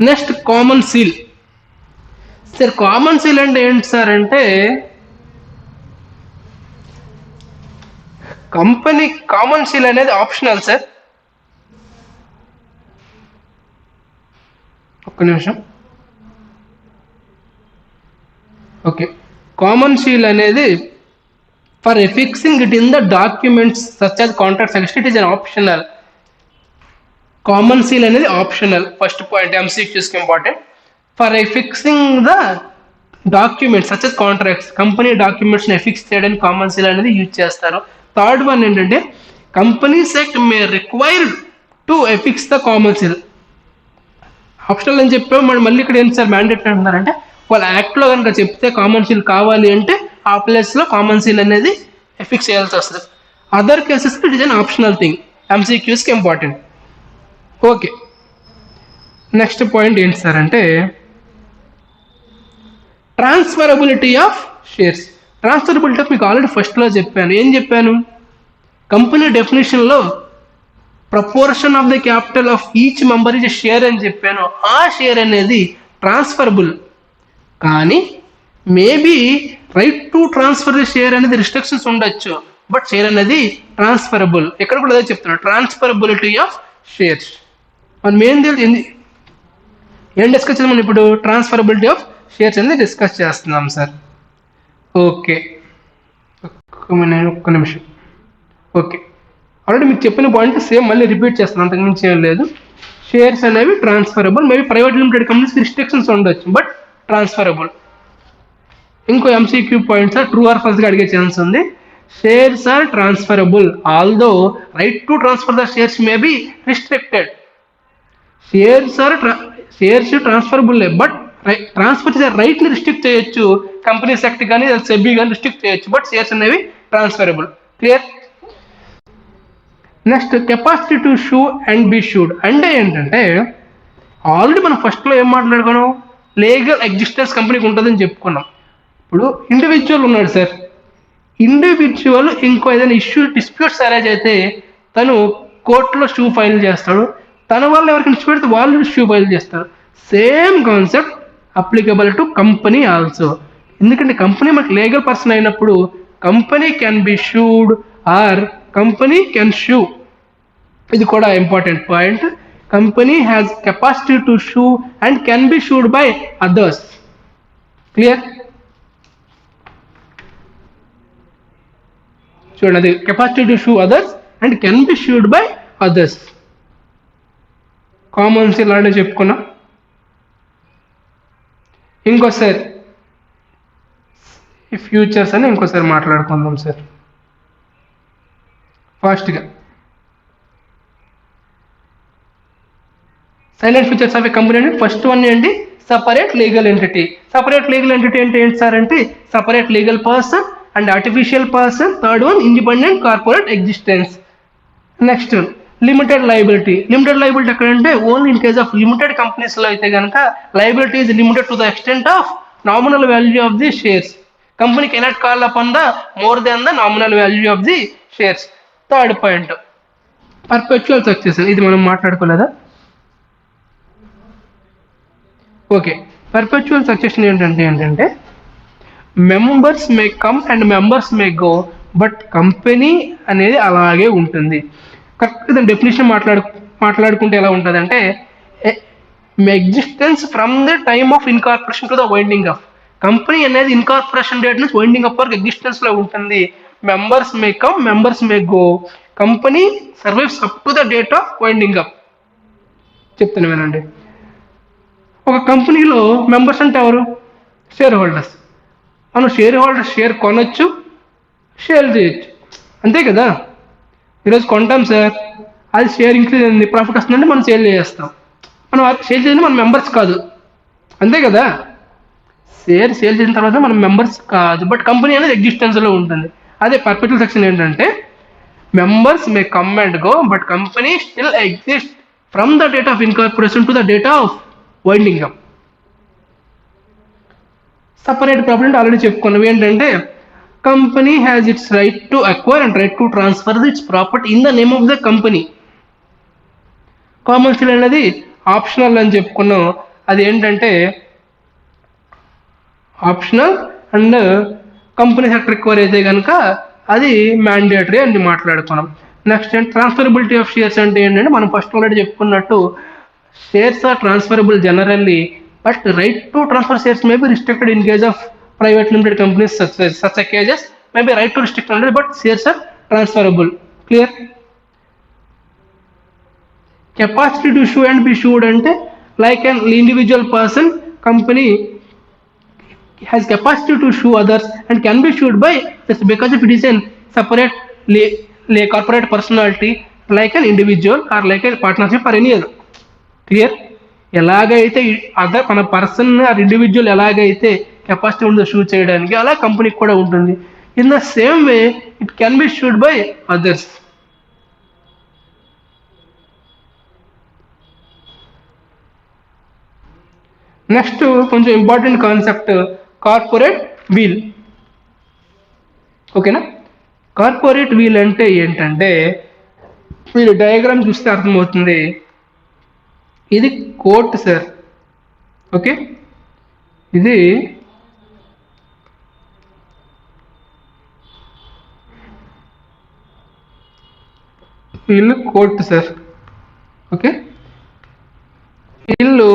Next common seal. Sir common seal అంటే ఏంటి sir అంటే company common seal అనేది optional sir. ఒక్క నిమిషం. Okay, common seal అనేది for affixing it in the documents such as contracts it is an optional. Common seal అనేది optional. First point ఎంసీక్యూస్కి important. For fixing the documents such contracts, company డాక్యుమెంట్స్ని affix చేయడానికి common seal అనేది use చేస్తారు. Third one ఏంటంటే companies act may required to affix the common seal. Optional అని చెప్పాము, మళ్ళీ ఇక్కడ ఏంటి సార్ మ్యాండేటరీ అంటున్నారంటే వాళ్ళ యాక్ట్లో కనుక చెప్తే కామన్ సీల్ కావాలి అంటే ఆ ప్లేస్లో కామన్ సీల్ అనేది ఎఫిక్స్ చేయాల్సి వస్తుంది. Other cases it is an optional thing. ఎంసీక్యూస్కి ఇంపార్టెంట్. ఓకే, నెక్స్ట్ పాయింట్ ఏంటి సార్ అంటే transferability of shares. Transferability of మీకు ఆల్రెడీ ఫస్ట్లో చెప్పాను. ఏం చెప్పాను? కంపెనీ డెఫినేషన్లో proportion of the capital of each member is share అని చెప్పాను. ఆ షేర్ అనేది ట్రాన్స్ఫరబుల్, కానీ maybe right to transfer the share అనేది రిస్ట్రిక్షన్స్ ఉండొచ్చు, బట్ షేర్ అనేది ట్రాన్స్ఫరబుల్. ఇక్కడ కూడా అదే చెప్తున్నాను, ట్రాన్స్ఫరబిలిటీ ఆఫ్ షేర్స్. మనం ఏం డిస్కస్ చేద్దాం ఇప్పుడు? ట్రాన్స్ఫరబిలిటీ ఆఫ్ షేర్స్ అనేది డిస్కస్ చేస్తున్నాం సార్. ఓకే, ఒక్క నిమిషం. ఓకే, ఆల్రెడీ మీకు చెప్పిన పాయింట్ సేమ్ మళ్ళీ రిపీట్ చేస్తాను, అంతకుమించి ఏం లేదు. షేర్స్ అనేవి ట్రాన్స్ఫరబుల్, మేబీ ప్రైవేట్ లిమిటెడ్ కంపెనీస్కి రిస్ట్రిక్షన్స్ ఉండొచ్చు, బట్ ట్రాన్స్ఫరబుల్. ఇంకో MCQ point sir, true or ఫాల్స్గా అడిగే ఛాన్స్ ఉంది. Shares are transferable although right to transfer the shares may be restricted. Shares transferable, but transfer చేసే రైట్ని రిస్ట్రిక్ట్ చేయొచ్చు. కంపెనీస్ యాక్ట్ కానీ సెబీ కానీ రిస్ట్రిక్ట్ చేయొచ్చు, బట్ షేర్స్ అనేవి transferable. Clear? Next capacity to sue and be sued అంటే ఏంటంటే already మనం ఫస్ట్లో ఏం మాట్లాడుకున్నాం? లీగల్ ఎగ్జిస్టెన్స్ కంపెనీకి ఉంటుందని చెప్పుకున్నాం. ఇప్పుడు ఇండివిజువల్ ఉన్నాడు సార్, ఇండివిజువల్ ఇంకో ఏదైనా డిస్ప్యూట్స్ అరేంజ్ అయితే తను కోర్టులో షూ ఫైల్ చేస్తాడు, తన వల్ల ఎవరికి డిస్ప్యూట్ అయితే వాళ్ళు షూ ఫైల్ చేస్తారు. Same concept applicable to company also. ఎందుకంటే కంపెనీ మనకి లీగల్ పర్సన్ అయినప్పుడు company can be sued or company can sue. ఇది కూడా important point. Company has capacity to sue and can be sued by others. Clear? చూడండి, అది capacity to sue others and can be sued by others. Common seal అలాంటి చెప్పుకున్నా. ఇంకోసారి ఈ futures అని ఇంకోసారి మాట్లాడుకుందాం సార్ ఫాస్ట్గా. Salient features of a company అంటే ఫస్ట్ వన్ ఏంటి? Separate legal entity. Separate legal entity అంటే ఏంటి సార్ అంటే separate legal person and artificial person. Third one independent corporate existence. Next limited liability. Limited liability ఎక్కడంటే only in case of limited కంపెనీస్లో అయితే కనుక liability is limited to the extent of nominal value of the shares. Company cannot call upon the more than the nominal value of the shares. Third point perpetual succession. ఇది మనం మాట్లాడుకోలేదా? Okay, perpetual succession ఏంటంటే members may come and members may go, but company అనేది అలాగే ఉంటుంది. కరెక్ట్గా దాని definition మాట్లాడుకుంటే ఎలా ఉంటుందంటే existence from the time of incorporation to the winding up. Company అనేది ఇన్కార్పొరేషన్ డేట్ నుంచి వైండింగ్ అప్ వరకు ఎగ్జిస్టెన్స్లో ఉంటుంది. Members may come, members may go, company survives up to the date of winding up. చెప్తాను వినండి. ఒక కంపెనీలో మెంబర్స్ అంటే ఎవరు? Share holders. మనం షేర్ హోల్డర్స్ షేర్ కొనొచ్చు, షేర్ చేయొచ్చు, అంతే కదా. ఈరోజు కొంటాం సార్, అది షేర్ ఇంక్రీజ్ అయింది, ప్రాఫిట్ వస్తుందంటే మనం సేల్ చేస్తాం. మనం సేల్ చేసింది మన మెంబర్స్ కాదు, అంతే కదా. సేల్ చేసిన తర్వాత మనం మెంబర్స్ కాదు, బట్ కంపెనీ అనేది ఎగ్జిస్టెన్స్లో ఉంటుంది. అదే పర్పెచువల్ సెక్షన్ ఏంటంటే members may come and go, but company still exist from the date of incorporation to the date of winding up. Separate property already చెప్పుకున్నాం. ఏంటంటే company has its right to acquire and right to transfer it's property in the name of the company. Common seal అనేది optional అని చెప్పుకున్నాం. అది ఏంటంటే optional and company sector require అయితే కనుక అది మ్యాండేటరీ అని మాట్లాడుకున్నాం. నెక్స్ట్ ట్రాన్స్ఫరబిలిటీ ఆఫ్ షేర్స్ అంటే ఏంటంటే మనం ఫస్ట్ ఆల్రెడీ చెప్పుకున్నట్టు shares are transferable generally, but right to transfer shares may be restricted in case of private limited companies such cases may be right to restrict only, but shares are transferable. Clear? Capacity to sue and be sued అంటే like an individual person company has capacity to show others and can be showed by just because if it is a separate corporate personality like an individual or like a partnership or any other. Clear? ఎలాగైతే other మన person or individual ఎలాగైతే capacity ఉందో sue చేయడానికి అలా కంపెనీకి కూడా ఉంటుంది. In the same way it can be sued by others. Next కొంచెం ఇంపార్టెంట్ కాన్సెప్ట్ కార్పొరేట్ వీల్. ఓకేనా? కార్పొరేట్ వీల్ అంటే ఏంటంటే మీరు డయాగ్రామ్ చూస్తే అర్థమవుతుంది. ఇది కోర్ట్ సార్. ఓకే, ఇది వీళ్ళు కోర్ట్ సార్. ఓకే, వీళ్ళు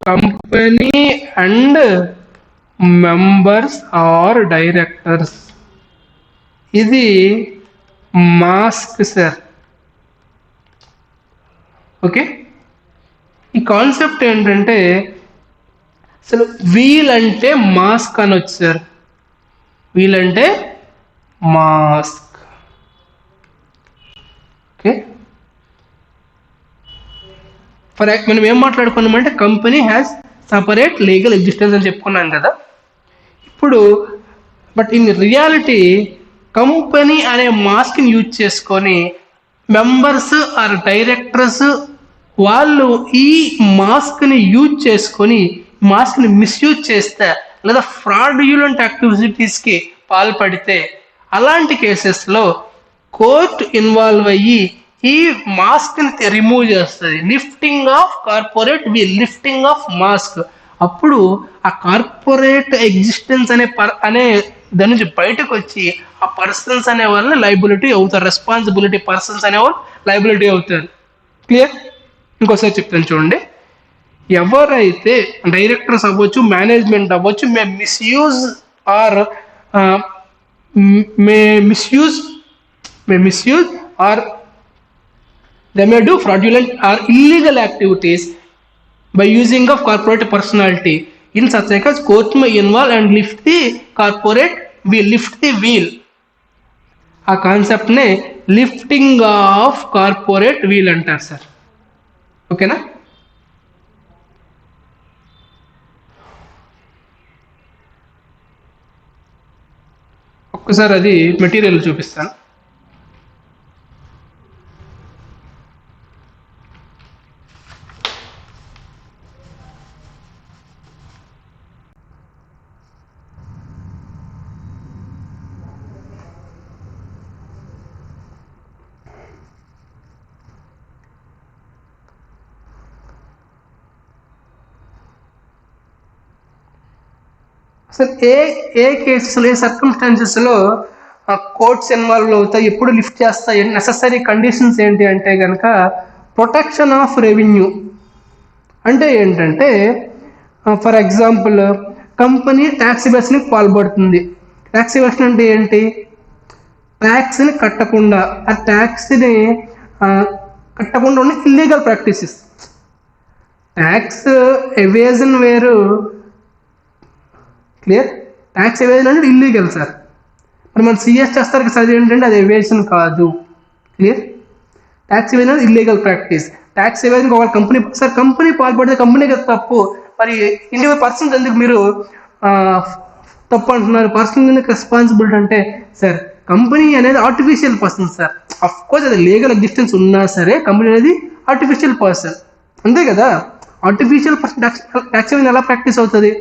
company and members or directors. ఇది మాస్క్ సార్. ఓకే, ఈ కాన్సెప్ట్ ఏంటంటే అసలు వీల్ అంటే మాస్క్ అనొచ్చు సార్. వీల్ అంటే మాస్క్. ఓకే, మనం ఏం మాట్లాడుకున్నామంటే company has separate legal existence అని చెప్పుకున్నాం కదా. ఇప్పుడు బట్ ఇన్ రియాలిటీ కంపెనీ అనే మాస్క్ని యూజ్ చేసుకొని మెంబర్స్ ఆర్ డైరెక్టర్స్ వాళ్ళు ఈ మాస్క్ని యూజ్ చేసుకొని మాస్క్ని మిస్యూజ్ చేస్తే లేదా ఫ్రాడ్యులెంట్ యాక్టివిటీస్కి పాల్పడితే అలాంటి కేసెస్లో కోర్టు ఇన్వాల్వ్ అయ్యి ఈ మాస్క్ని రిమూవ్ చేస్తుంది. Lifting of corporate veil, lifting of mask. అప్పుడు ఆ కార్పొరేట్ ఎగ్జిస్టెన్స్ అనే దాని నుంచి బయటకు వచ్చి ఆ పర్సన్స్ అనే వాళ్ళని లైబిలిటీ అవుతారు. రెస్పాన్సిబిలిటీ పర్సన్స్ అనేవాళ్ళు లైబిలిటీ అవుతారు. క్లియర్? ఇంకోసారి చెప్తాను చూడండి. ఎవరైతే డైరెక్టర్స్ అవ్వచ్చు, మేనేజ్మెంట్ అవ్వచ్చు, may misuse or they may do fraudulent or illegal activities by using of corporate personality. In such a case, court may involve and lift the corporate wheel, lift the wheel. ఆ concept నే lifting of corporate wheel అంటారు sir. ఓకేనా? ఒక్కసారి అది material చూపిస్తాను. అసలు ఏ కేసెస్లో, ఏ సర్కమ్స్టాన్సెస్లో courts involve అవుతాయి, ఎప్పుడు లిఫ్ట్ చేస్తాయి, నెససరీ కండిషన్స్ ఏంటి అంటే కనుక ప్రొటెక్షన్ ఆఫ్ రెవెన్యూ. అంటే ఏంటంటే ఫర్ ఎగ్జాంపుల్ కంపెనీ ట్యాక్స్ ఎవేషన్కి పాల్పడుతుంది. ట్యాక్స్ ఎవేషన్ అంటే ఏంటి? ట్యాక్స్ని కట్టకుండా, ఆ ట్యాక్స్ని కట్టకుండా ఉన్న ఇల్లీగల్ ప్రాక్టీసెస్. ట్యాక్స్ ఎవేజన్ వేరు, క్లియర్? ట్యాక్స్ ఎవేజన్ అంటే ఇల్లీగల్ సార్. మరి మనం సిఎస్ చేస్తారు సార్, ఏంటంటే అది ఎవేజన్ కాదు. క్లియర్? ట్యాక్స్ ఎవేజన్ అంటే ఇల్లీగల్ ప్రాక్టీస్. ట్యాక్స్ ఎవేజన్ ఒక కంపెనీ సార్, కంపెనీ పాల్పడితే కంపెనీకి తప్పు. మరి ఇండివిజువల్ పర్సన్స్ ఎందుకు మీరు తప్పు అంటున్నారు? పర్సన్ రెస్పాన్సిబిలిటీ అంటే సార్ కంపెనీ అనేది artificial person sir. Of course అది లీగల్ ఎగ్జిస్టెన్స్ ఉన్నా సరే కంపెనీ అనేది ఆర్టిఫిషియల్ పర్సన్, అంతే కదా. ఆర్టిఫిషియల్ పర్సన్ ట్యాక్స్ ఎవేజన్ ఎలా ప్రాక్టీస్ అవుతుంది?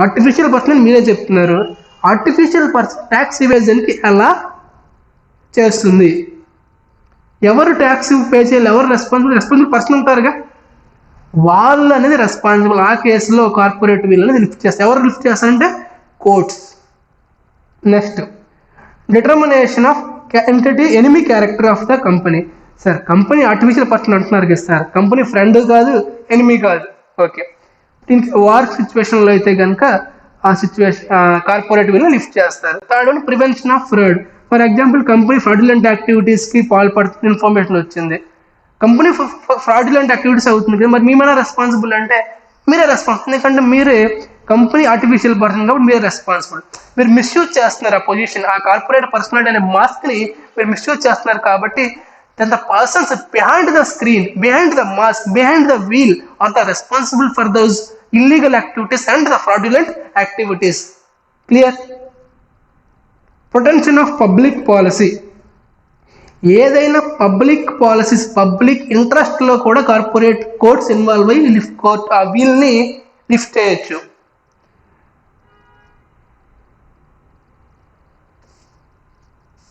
ఆర్టిఫిషియల్ పర్సన్ మీరే చెప్తున్నారు. ఆర్టిఫిషియల్ పర్సన్ ట్యాక్స్ ఎవేజన్కి ఎలా చేస్తుంది? ఎవరు ట్యాక్స్ పే చేయాలి? ఎవరు రెస్పాన్సిబుల్ పర్సన్ ఉంటారుగా, వాళ్ళు అనేది రెస్పాన్సిబుల్. ఆ కేసులో కార్పొరేట్ వీల్ అనేది లిఫ్ట్ చేస్తారు. ఎవరు లిఫ్ట్ చేస్తారంటే courts. Next determination of entity enemy character of the company. Sir company artificial person అంటున్నారు కదా సార్, కంపెనీ ఫ్రెండ్ కాదు, ఎనిమీ కాదు. ఓకే, దీనికి వార్ సిచ్యువేషన్లో అయితే కనుక ఆ సిచ్యువేషన్ కార్పొరేట్ వీల్ లిఫ్ట్ చేస్తారు. Third one prevention of fraud. For example company fraudulent యాక్టివిటీస్కి పాల్పడుతున్న ఇన్ఫర్మేషన్ వచ్చింది, కంపెనీ ఫ్రాడ్యులెంట్ యాక్టివిటీస్ అవుతుంది కదా, మరి మేమైనా రెస్పాన్సిబుల్ అంటే మీరే రెస్పాన్సిబుల్, ఎందుకంటే మీరే కంపెనీ ఆర్టిఫిషియల్ పర్సన్ కాబట్టి మీరే రెస్పాన్సిబుల్. మీరు మిస్యూజ్ చేస్తున్నారు ఆ పొజిషన్, ఆ కార్పొరేట్ పర్సనాలిటీ అనే మాస్క్ని మీరు మిస్యూజ్ చేస్తున్నారు కాబట్టి then the persons behind the screen, behind the mask, behind the wheel are the responsible for those illegal activities and the fraudulent activities. Clear? Protection of public policy. ఏదైనా public policies, public interest లో కూడా corporate courts involve అయ్యి ఆ వీల్ని lift చేయొచ్చు.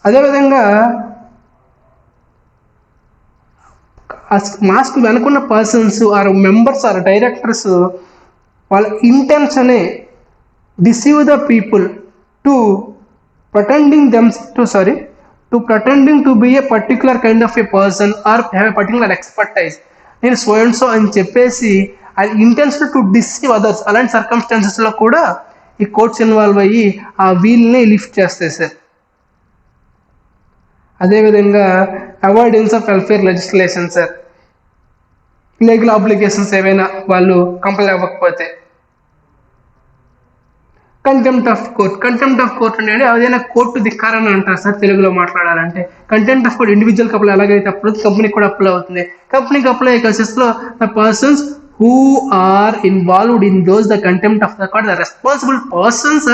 అదేవిధంగా mask వెనుకున్న persons or members or directors వాళ్ళ ఇంటెన్షనే deceive the people to pretending to be a particular kind of a person or have a particular expertise. నేను సో అండ్ సో అని చెప్పేసి అది ఇంటెన్షన్ టు డిసీవ్ అదర్స్, అలాంటి సర్కమ్స్టాన్సెస్లో కూడా ఈ కోర్ట్స్ ఇన్వాల్వ్ అయ్యి ఆ వీల్ని లిఫ్ట్ చేస్తాయి సార్. అదేవిధంగా avoidance of welfare legislation sir, legal obligations ఏవైనా వాళ్ళు కంప్లైంట్ అవ్వకపోతే. కంటెంప్ట్ ఆఫ్ కోర్ట్ అనేది అదేనా కోర్టు ధిక్కారని అంటారు సార్ తెలుగులో మాట్లాడాలంటే. Contempt of court individual apply ఎలాగైతే అప్పుడు కంపెనీకి కూడా అప్లై అవుతుంది. కంపెనీకి అప్లై అయ్యే కేసెస్లో the persons who are involved in those the contempt of the court, the responsible persons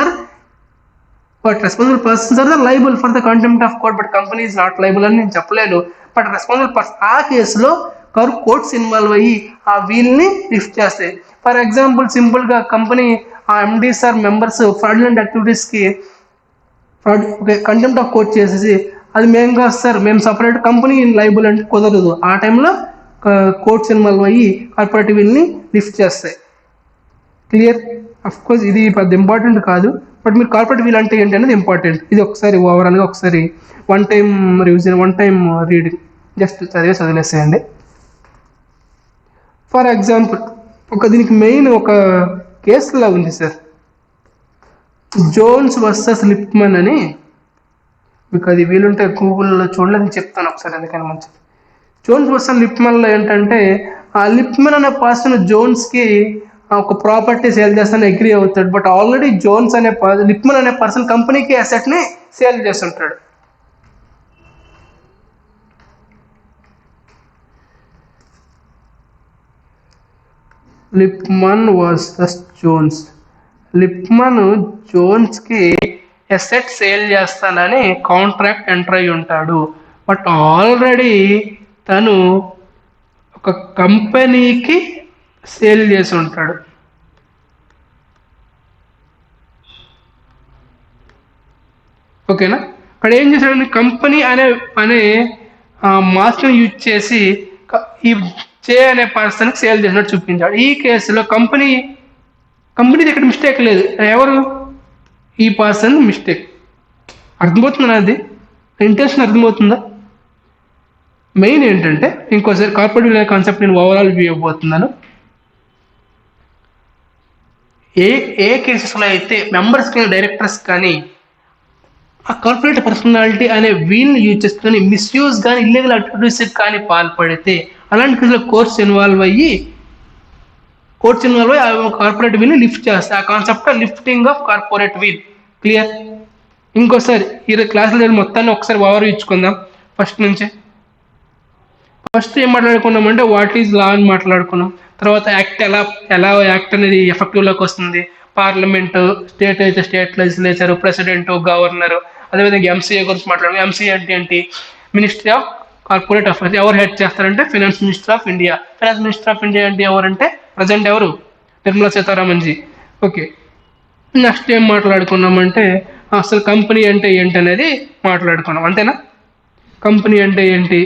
are the liable for the contempt of court, but company is not liable అని నేను చెప్పలేను. బట్ రెస్పాన్సిబుల్ పర్సన్ ఆ కేసులో courts involve అయ్యి ఆ వీల్ని lift చేస్తాయి. For example సింపుల్గా కంపెనీ ఆ ఎండీస్ ఆర్ మెంబర్స్ ఫ్రాడ్యులెంట్ యాక్టివిటీస్కి కంటెంప్ట్ ఆఫ్ కోర్ట్ చేసేసి అది మేము కాదు సార్, మేము సపరేట్ కంపెనీ లైబుల్ అంటే కుదరదు. ఆ టైంలో కోర్ట్స్ ఇన్వాల్వ్ అయ్యి కార్పొరేట్ వీల్ని లిఫ్ట్ చేస్తాయి. క్లియర్? అఫ్ కోర్స్ ఇది పెద్ద ఇంపార్టెంట్ కాదు, బట్ మీరు కార్పొరేట్ వీల్ అంటే ఏంటి అనేది ఇంపార్టెంట్. ఇది ఒకసారి ఓవరాల్గా ఒకసారి one time revision, one time reading just చదివేసేయండి. ఫర్ ఎగ్జాంపుల్ దీనికి మెయిన్ ఒక కేసులా ఉంది సార్, జోన్స్ వర్సెస్ లిప్మన్ అని. మీకు అది వీలుంటే గూగుల్లో చూడలేదని చెప్తాను ఒకసారి, ఎందుకని మంచిది. జోన్స్ వర్సెస్ లిప్మన్లో ఏంటంటే ఆ లిప్మన్ అనే పర్సన్ జోన్స్కి ఒక ప్రాపర్టీ సేల్ చేస్తాను అగ్రీ అవుతాడు, బట్ ఆల్రెడీ జోన్స్ అనే లిప్మన్ అనే పర్సన్ కంపెనీకి అసెట్ని సేల్ చేస్తుంటాడు. లిప్మన్ వర్సెస్ జోన్స్. లిప్మన్ జోన్స్కి అసెట్ సేల్ చేస్తానని కాంట్రాక్ట్ ఎంటర్ అయి ఉంటాడు, బట్ ఆల్రెడీ తను ఒక కంపెనీకి సేల్ చేసి ఉంటాడు. ఓకేనా? అక్కడ ఏం చేశాడు, కంపెనీ అనే మాస్టర్ని యూజ్ చేసి ఈ చే అనే పర్సన్కి సేల్ చేసినట్టు చూపించాడు. ఈ కేసులో కంపెనీది ఇక్కడ మిస్టేక్ లేదు, ఎవరు ఈ పర్సన్ మిస్టేక్. అర్థమవుతుందా? అది ఇంటెన్షన్ అర్థమవుతుందా? మెయిన్ ఏంటంటే ఇంకోసారి కార్పొరేట్ కాన్సెప్ట్ నేను ఓవరాల్ వ్యూ ఇవ్వబోతున్నాను. ఏ కేసెస్లో అయితే మెంబర్స్ కానీ డైరెక్టర్స్ కానీ ఆ కార్పొరేట్ పర్సనాలిటీ అనే వీల్ని యూజ్ చేసుకొని మిస్యూజ్ కానీ ఇల్లీగల్ యాక్టివిటీస్ కానీ పాల్పడితే అలాంటి కేసులో కోర్ట్స్ ఇన్వాల్వ్ అయ్యి ఆ కార్పొరేట్ వీల్ని లిఫ్ట్ చేస్తాయి. ఆ concept lifting of corporate veil. Clear? ఇంకోసారి ఈ క్లాసులో మొత్తాన్ని ఒకసారి ఓవర్ ఇచ్చుకుందాం ఫస్ట్ నుంచి. ఫస్ట్ ఏం మాట్లాడుకున్నామంటే వాట్ ఈజ్ లా అని మాట్లాడుకున్నాం. తర్వాత యాక్ట్ ఎలా యాక్ట్ అనేది ఎఫెక్టివ్లోకి వస్తుంది, పార్లమెంటు, స్టేట్ అయితే స్టేట్ లెజిస్లేచర్, ప్రెసిడెంట్, గవర్నరు. అదేవిధంగా ఎంసీఏ గురించి మాట్లాడుకున్నాం. ఎంసీఏ అంటే ఏంటి? Ministry of corporate affairs. ఎవరు హెడ్ చేస్తారంటే finance minister of India. Finance minister of India అంటే ఎవరంటే ప్రజెంట్ ఎవరు? నిర్మలా సీతారామన్ జీ. ఓకే, నెక్స్ట్ ఏం మాట్లాడుకున్నామంటే అసలు కంపెనీ అంటే ఏంటి అనేది మాట్లాడుకున్నాం, అంతేనా? కంపెనీ అంటే ఏంటి?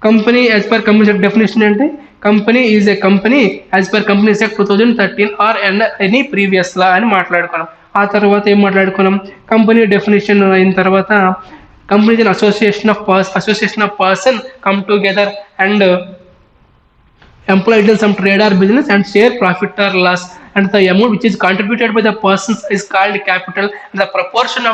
Company as per company definition అంటే company is a company as per company act 2013 or any previous law అని మాట్లాడుకున్నాం. ఆ తర్వాత ఏం మాట్లాడుకున్నాం? కంపెనీ డెఫినేషన్ అయిన తర్వాత company is association of person come together and employed in some trade or business and share profit or loss, and the amount which is contributed by the persons is called capital, and the proportion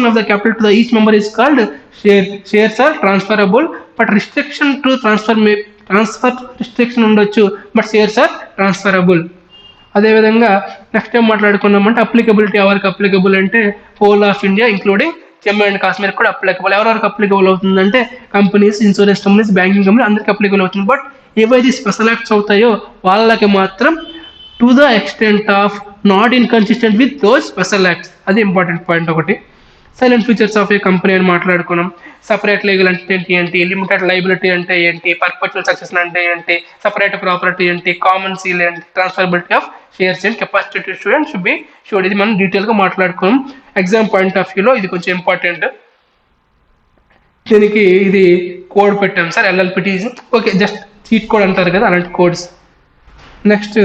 of the capital to the each member is called share. Shares are transferable but restriction to transfer restriction ఉండొచ్చు, but shares are transferable. అదేవిధంగా next time మాట్లాడుకున్నామంటే applicability ఎవరికి applicable అంటే whole of India including Jammu and Kashmir కూడా applicable. ఎవరెవరికి applicable అవుతుందంటే companies, insurance companies, banking company అందరికి applicable అవుతుంది. But ఏవైతే స్పెషల్ యాక్ట్స్ అవుతాయో వాళ్ళకి మాత్రం to the extent of not inconsistent with those special acts. అది ఇంపార్టెంట్ పాయింట్ ఒకటి. Silent features of a company అని మాట్లాడుకున్నాం. సపరేట్ లీగల్ ఎంటిటీ ఏంటి, లిమిటెడ్ లైబిలిటీ అంటే ఏంటి, పర్పచువల్ సక్సెషన్ అంటే ఏంటి, సపరేట్ ప్రాపర్టీ ఏంటి, కామన్ సీల్ ఏంటి, transferability of shares and capacity to sue and sued be sued. ఇది మనం డీటెయిల్గా మాట్లాడుకున్నాం. ఎగ్జామ్ పాయింట్ ఆఫ్ వ్యూలో ఇది కొంచెం ఇంపార్టెంట్. దీనికి ఇది కోడ్ పెట్టాం సార్, ఎల్ఎల్పిటీస్. ఓకే, జస్ట్ చీట్ కోడ్ అంటారు కదా, అలాంటి కోడ్స్. నెక్స్ట్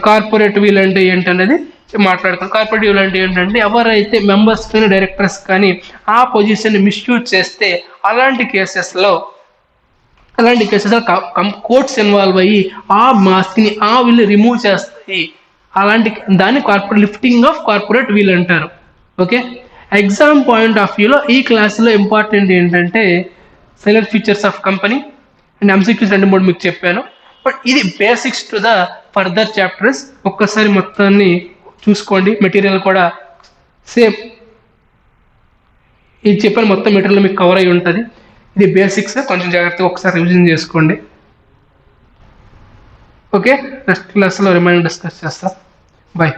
కార్పొరేట్ వీల్ అంటే ఏంటనేది మాట్లాడుతాం. కార్పొరేట్ వీల్ అంటే ఏంటంటే ఎవరైతే మెంబర్స్ కానీ డైరెక్టర్స్ కానీ ఆ పొజిషన్ మిస్యూజ్ చేస్తే అలాంటి కేసెస్లో కోర్ట్స్ ఇన్వాల్వ్ అయ్యి ఆ మాస్క్ని ఆ వీల్ రిమూవ్ చేస్తాయి. అలాంటి దాన్ని లిఫ్టింగ్ ఆఫ్ కార్పొరేట్ వీల్ అంటారు. ఓకే, ఎగ్జామ్ పాయింట్ ఆఫ్ వ్యూలో ఈ క్లాస్లో ఇంపార్టెంట్ ఏంటంటే silent features of company and MCQs 2-3 మీకు చెప్పాను. బట్ ఇది basics to the further chapters. ఒక్కసారి మొత్తాన్ని చూసుకోండి. మెటీరియల్ కూడా సేమ్ ఇది చెప్పిన మొత్తం మెటీరియల్ మీకు కవర్ అయి ఉంటుంది. ఇది బేసిక్స్, కొంచెం జాగ్రత్తగా ఒకసారి రివిజన్ చేసుకోండి. ఓకే, నెక్స్ట్ క్లాస్లో రిమైండర్ డిస్కస్ చేస్తాం. బాయ్.